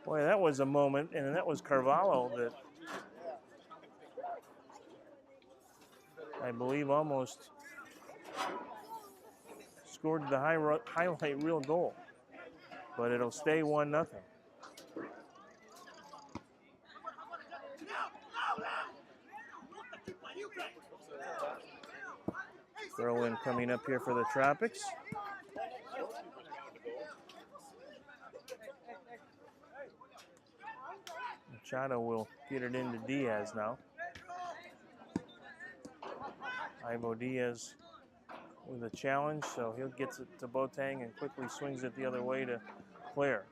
Boy, that was a moment, and that was Carvalho that I believe almost scored the highlight reel goal. But it'll stay 1-0. Throw in coming up here for the Tropics. Machado will get it into Diaz now. Ivo Diaz with a challenge, so he'll get it to Boateng and quickly swings it the other way to Claire.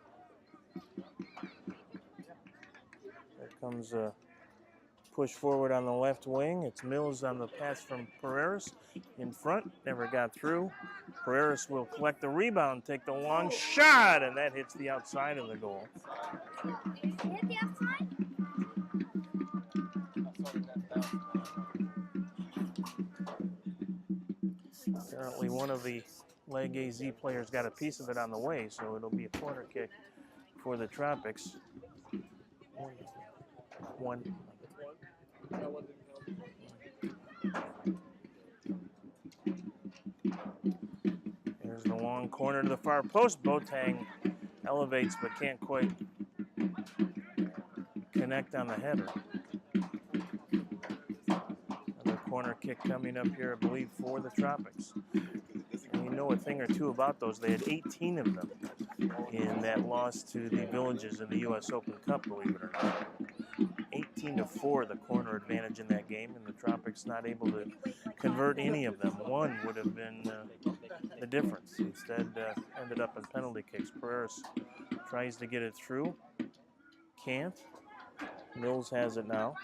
There comes a push forward on the left wing. It's Mills on the pass from Pereiras in front, never got through. Pereiras will collect the rebound, take the long shot, and that hits the outside of the goal. Hit the outside? Apparently one of the Leg AZ players got a piece of it on the way, so it'll be a corner kick for the Tropics. One. There's the long corner to the far post. Boateng elevates but can't quite connect on the header. Another corner kick coming up here, I believe, for the Tropics. And you know a thing or two about those. They had 18 of them in that loss to the Villages in the U.S. Open Cup, believe it or not. 18-4, the corner advantage in that game, and the Tropics not able to convert any of them. One would have been the difference. Instead, ended up in penalty kicks. Pereiras tries to get it through. Can't. Mills has it now.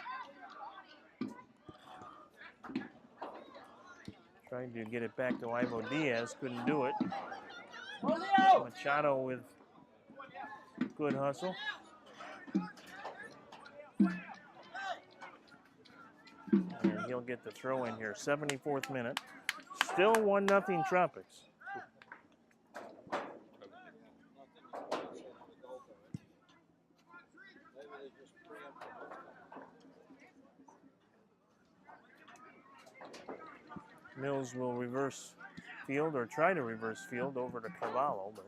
Tried to get it back to Ivo Diaz, couldn't do it. Machado with good hustle. And he'll get the throw in here. 74th minute. Still 1-0 Tropics. Mills will reverse field or try to reverse field over to Carvalho, but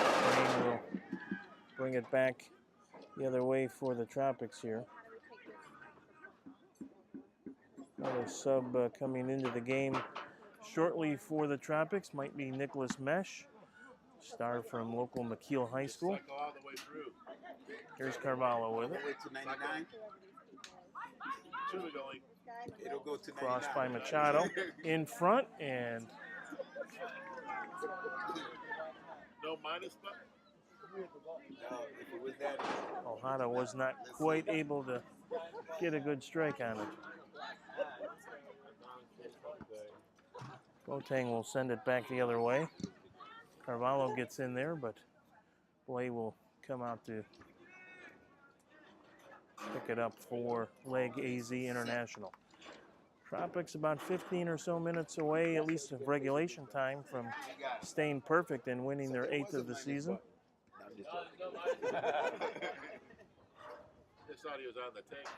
Wayne will bring it back the other way for the Tropics here. Another sub coming into the game shortly for the Tropics might be Nicholas Mesh, star from local McKeel High School. Here's Carvalho with it. It'll go to Crossed by Machado in front, and no minus button? No, if it was that. Ojeda was not quite able to get a good strike on it. Boateng will send it back the other way. Carvalho gets in there, but Blay will come out to pick it up for Leg AZ International. Tropics about 15 or so minutes away, at least of regulation time, from staying perfect and winning their 8th of the season. This audio's on the tape.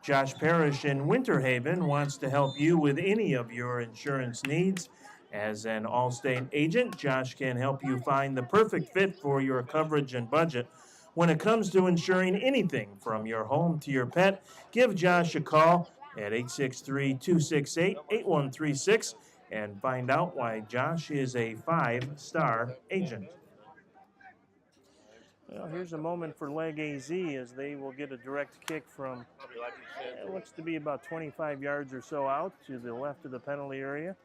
Josh Parrish in Winter Haven wants to help you with any of your insurance needs. As an Allstate agent, Josh can help you find the perfect fit for your coverage and budget. When it comes to insuring anything from your home to your pet, give Josh a call at 863-268-8136 and find out why Josh is a 5-star agent. Well, here's a moment for Leg AZ as they will get a direct kick from, it looks to be about 25 yards or so out to the left of the penalty area.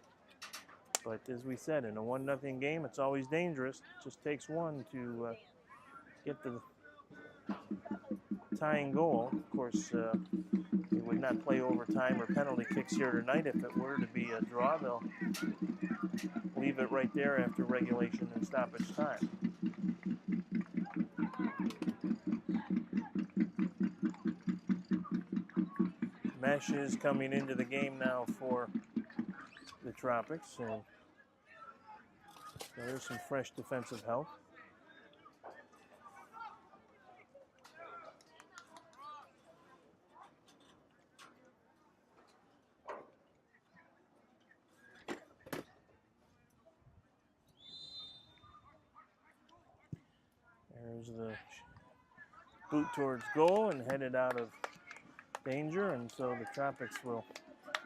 But as we said, in a 1-0 game, it's always dangerous. It just takes one to get the tying goal. Of course, we would not play overtime or penalty kicks here tonight. If it were to be a draw, they'll leave it right there after regulation and stoppage time. Mesh is coming into the game now for the Tropics, and there's some fresh defensive help. There's the boot towards goal and headed out of danger, and so the Tropics will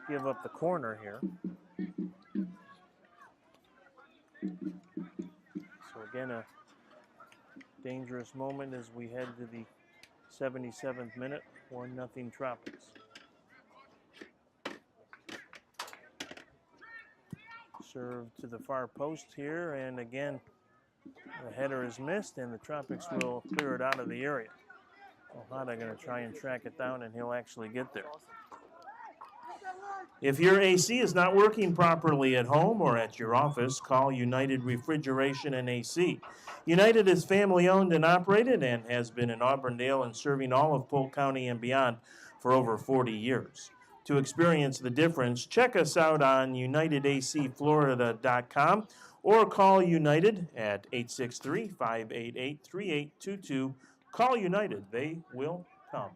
give up the corner here. So again, a dangerous moment as we head to the 77th minute, 1-0 Tropics. Serve to the far post here, and again, the header is missed, and the Tropics will clear it out of the area. Ojeda going to try and track it down, and he'll actually get there. If your AC is not working properly at home or at your office, call United Refrigeration and AC. United is family-owned and operated and has been in Auburndale and serving all of Polk County and beyond for over 40 years. To experience the difference, check us out on UnitedACFlorida.com or call United at 863-588-3822. Call United. They will come.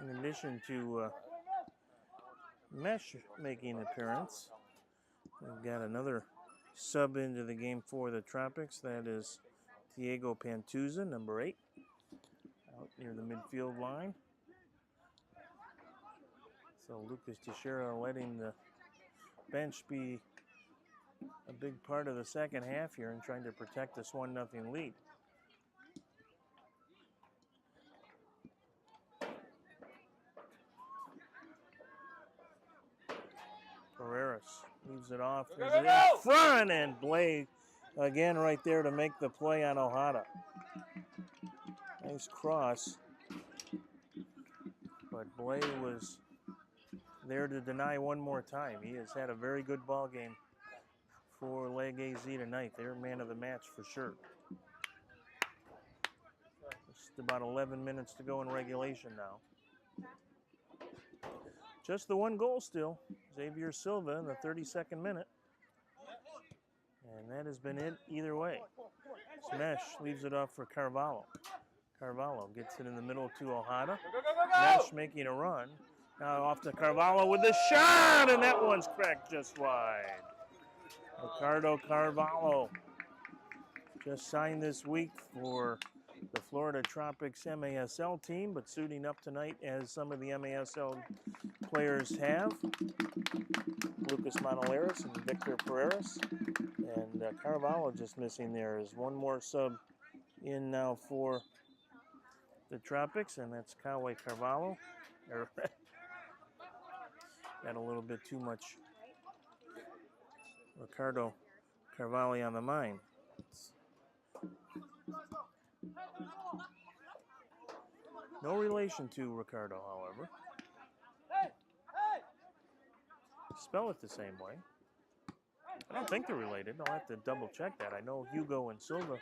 In addition to Mesh making an appearance, we've got another sub into the game for the Tropics. That is Diego Pantuza, number 8, out near the midfield line. So Lucas Teixeira letting the bench be a big part of the second half here and trying to protect this 1-0 lead. Pereira leaves it off in front, and Blay again right there to make the play on Ojeda. Nice cross, but Blay was there to deny one more time. He has had a very good ball game for Leg AZ tonight. They're man of the match for sure. Just about 11 minutes to go in regulation now. Just the one goal still. Xavier Silva in the 32nd minute. And that has been it either way. Smesh leaves it off for Carvalho. Carvalho gets it in the middle to Ojeda. Smesh making a run. Now off to Carvalho with the shot, and that one's cracked just wide. Ricardo Carvalho just signed this week for the Florida Tropics MASL team, but suiting up tonight as some of the MASL players have. Lucas Monaleras and Victor Pereira. And Carvalho just missing there is one more sub in now for the Tropics, and that's Kawe Carvalho. Got a little bit too much Ricardo Carvalho on the mind. No relation to Ricardo, however. Spell it the same way. I don't think they're related. I'll have to double check that. I know Hugo Silva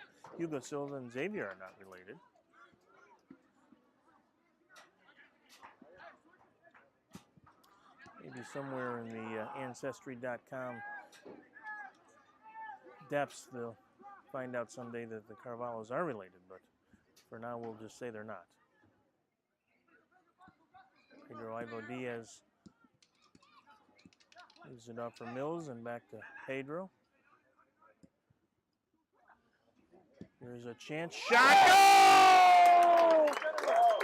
and Xavier are not related. Maybe somewhere in the Ancestry.com depths they'll find out someday that the Carvalhos are related, but for now we'll just say they're not. Pedro Ivo Diaz leaves it off for Mills and back to Pedro. Here's a chance. Shot! Goal!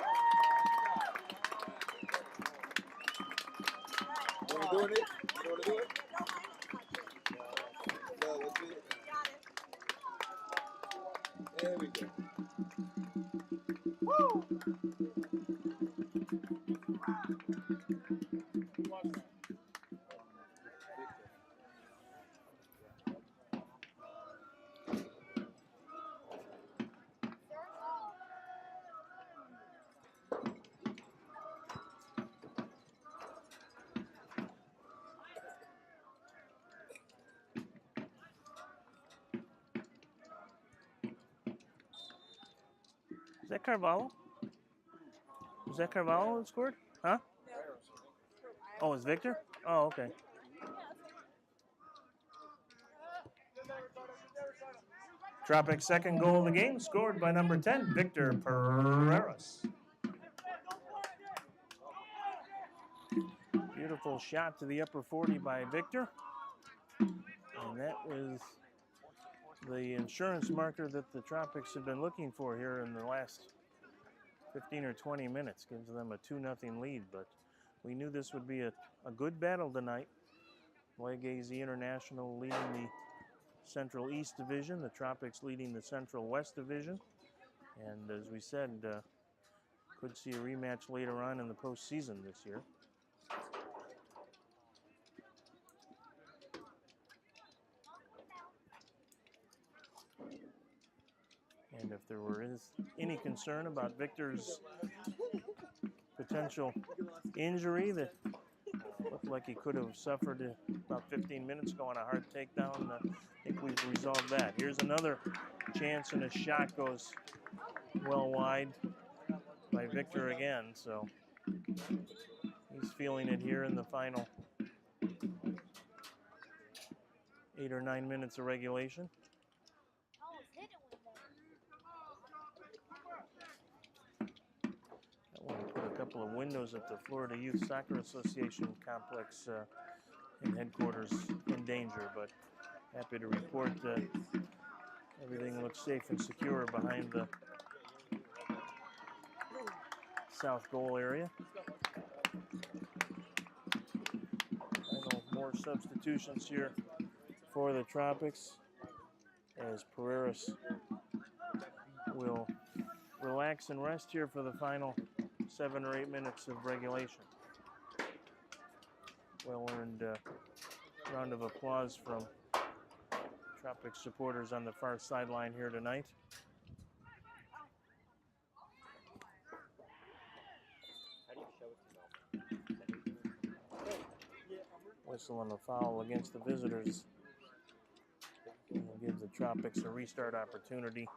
You doing it? You want to do it? No, let's do it. There we go. Woo! Is that Carvalho? Was that Carvalho that scored? Huh? Oh, it's Victor? Oh, okay. Tropics' second goal of the game, scored by number 10, Victor Pereras. Beautiful shot to the upper 40 by Victor. And that was the insurance marker that the Tropics have been looking for here in the last 15 or 20 minutes. Gives them a 2-0 lead, but we knew this would be a good battle tonight. Leg AZ International leading the Central East Division, the Tropics leading the Central West Division. And as we said, could see a rematch later on in the postseason this year. And if there is any concern about Victor's potential injury that looked like he could have suffered about 15 minutes ago on a hard takedown, I think we've resolved that. Here's another chance, and a shot goes well wide by Victor again. So he's feeling it here in the final 8 or 9 minutes of regulation. I want to put a couple of windows at the Florida Youth Soccer Association complex in headquarters in danger, but happy to report that everything looks safe and secure behind the south goal area. I know more substitutions here for the Tropics as Pereras will relax and rest here for the final 7 or 8 minutes of regulation. Well-earned round of applause from Tropics supporters on the far sideline here tonight. Whistle on the foul against the visitors. And gives the Tropics a restart opportunity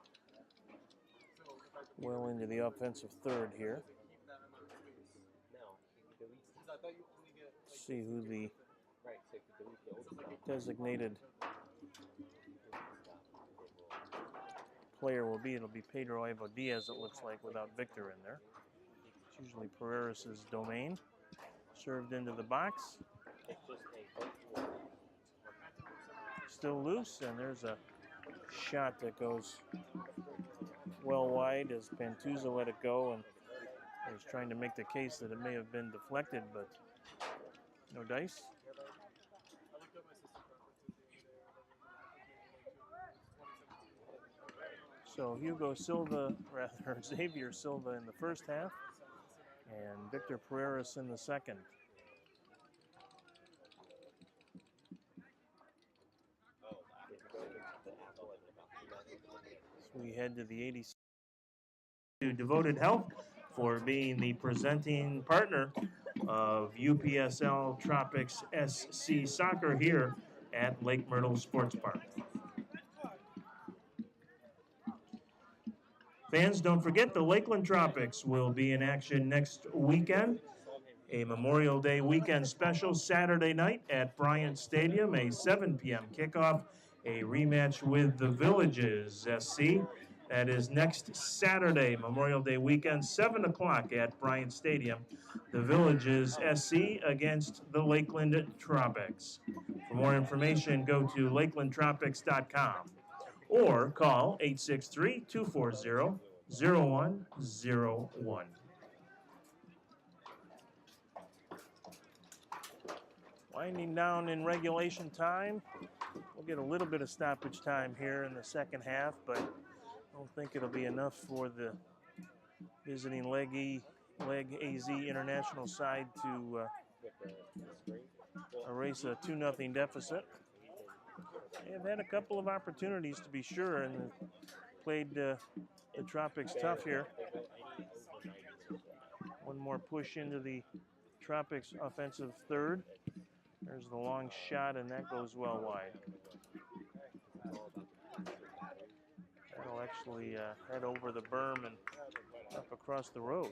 well into the offensive third here. See who the designated player will be. It'll be Pedro Ivo Diaz, it looks like, without Victor in there. It's usually Pereras' domain. Served into the box. Still loose, and there's a shot that goes well wide as Pantuza let it go, and was trying to make the case that it may have been deflected, but no dice. So Hugo Silva, rather Xavier Silva in the first half, and Victor Pereras in the second. So we head to the 80s. To Devoted Health for being the presenting partner of UPSL Tropics SC Soccer here at Lake Myrtle Sports Park. Fans, don't forget the Lakeland Tropics will be in action next weekend. A Memorial Day weekend special Saturday night at Bryant Stadium, a 7 p.m. kickoff, a rematch with the Villages SC. That is next Saturday, Memorial Day weekend, 7 o'clock at Bryant Stadium. The Villages SC against the Lakeland Tropics. For more information, go to lakelandtropics.com or call 863-240-0101. Winding down in regulation time. We'll get a little bit of stoppage time here in the second half, but I don't think it'll be enough for the visiting Leg AZ International side to erase a 2-0 deficit. They've had a couple of opportunities to be sure, and played the Tropics tough here. One more push into the Tropics offensive third. There's the long shot, and that goes well wide. That'll They'll actually head over the berm and up across the road.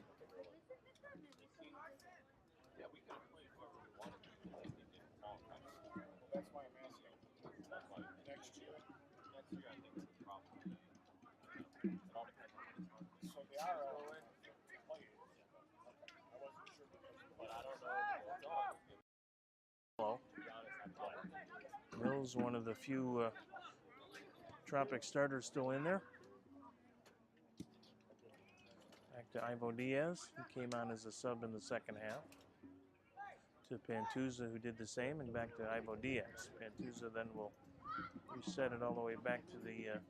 That's why I'm asking. Next year. Next year, I think it's a problem. So they are all playing. I wasn't sure because, but I don't know. Hello. Mills, one of the few Tropics starters still in there. Back to Ivo Diaz, who came on as a sub in the second half. To Pantuza, who did the same, and back to Ivo Diaz. Pantuza then will reset it all the way back to the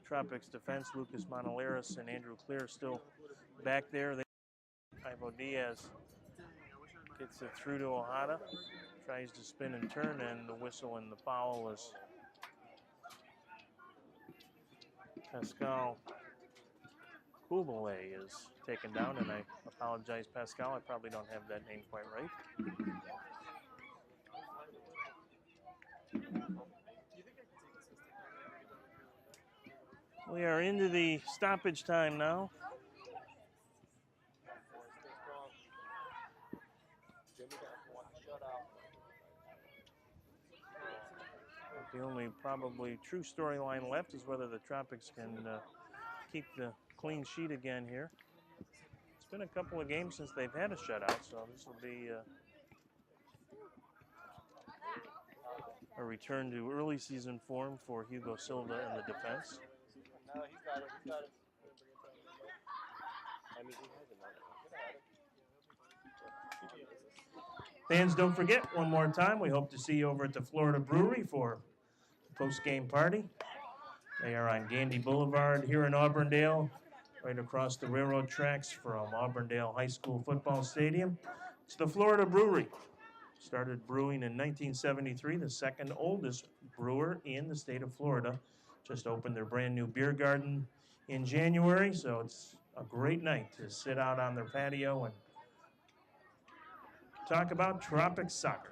Tropics defense. Lucas Monolaris and Andrew Clear still back there. Ivo Diaz gets it through to Ojeda, tries to spin and turn, and the whistle and the foul is Pascal Kubele is taken down, and I apologize, Pascal, I probably don't have that name quite right. We are into the stoppage time now. The only probably true storyline left is whether the Tropics can keep the clean sheet again here. It's been a couple of games since they've had a shutout, so this will be a return to early season form for Hugo Silva in the defense. No, he's got it. He's got it. Fans, don't forget, one more time, we hope to see you over at the Florida Brewery for the post-game party. They are on Gandy Boulevard here in Auburndale, right across the railroad tracks from Auburndale High School Football Stadium. It's the Florida Brewery. Started brewing in 1973, the second oldest brewer in the state of Florida. Just opened their brand new beer garden in January, so it's a great night to sit out on their patio and talk about Tropics soccer.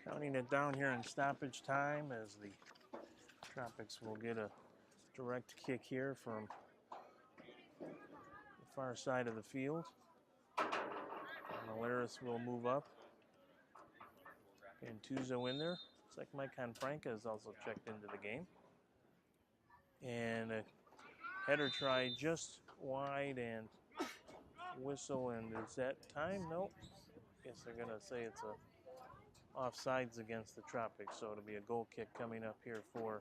Counting it down here in stoppage time as the Tropics will get a direct kick here from the far side of the field. Malaris will move up. And Tuzo in there. Looks like Mike Hanfranca is also checked into the game. And a header try just wide and whistle, and is that time? Nope. Guess they're gonna say it's a offsides against the Tropics, so it'll be a goal kick coming up here for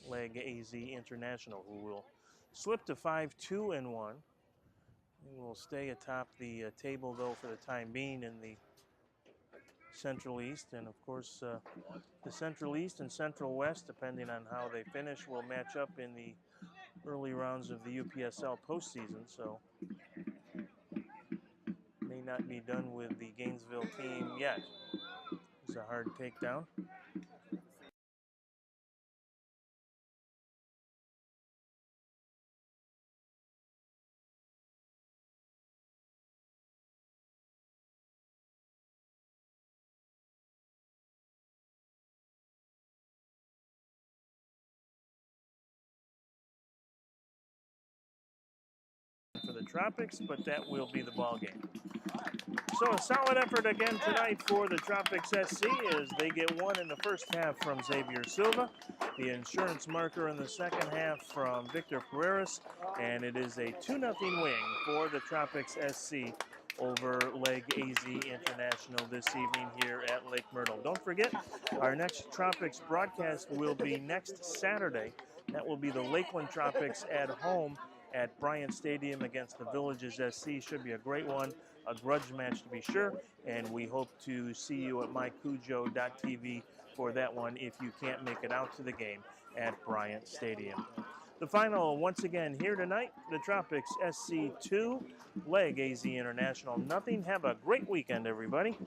Leg AZ International, who will slip to 5-2-1. And will stay atop the table, though, for the time being in the Central East. And, of course, the Central East and Central West, depending on how they finish, will match up in the early rounds of the UPSL postseason. So, may not be done with the Gainesville team yet. It's a hard takedown. For the Tropics, but that will be the ball game. So a solid effort again tonight for the Tropics SC as they get one in the first half from Xavier Silva, the insurance marker in the second half from Victor Pereras, and it is a 2-0 win for the Tropics SC over Leg AZ International this evening here at Lake Myrtle. Don't forget, our next Tropics broadcast will be next Saturday. That will be the Lakeland Tropics at home at Bryant Stadium against the Villages SC. Should be a great one, a grudge match to be sure, and we hope to see you at mycujo.tv for that one if you can't make it out to the game at Bryant Stadium. The final, once again, here tonight, the Tropics SC 2, Leg AZ International nothing. Have a great weekend, everybody.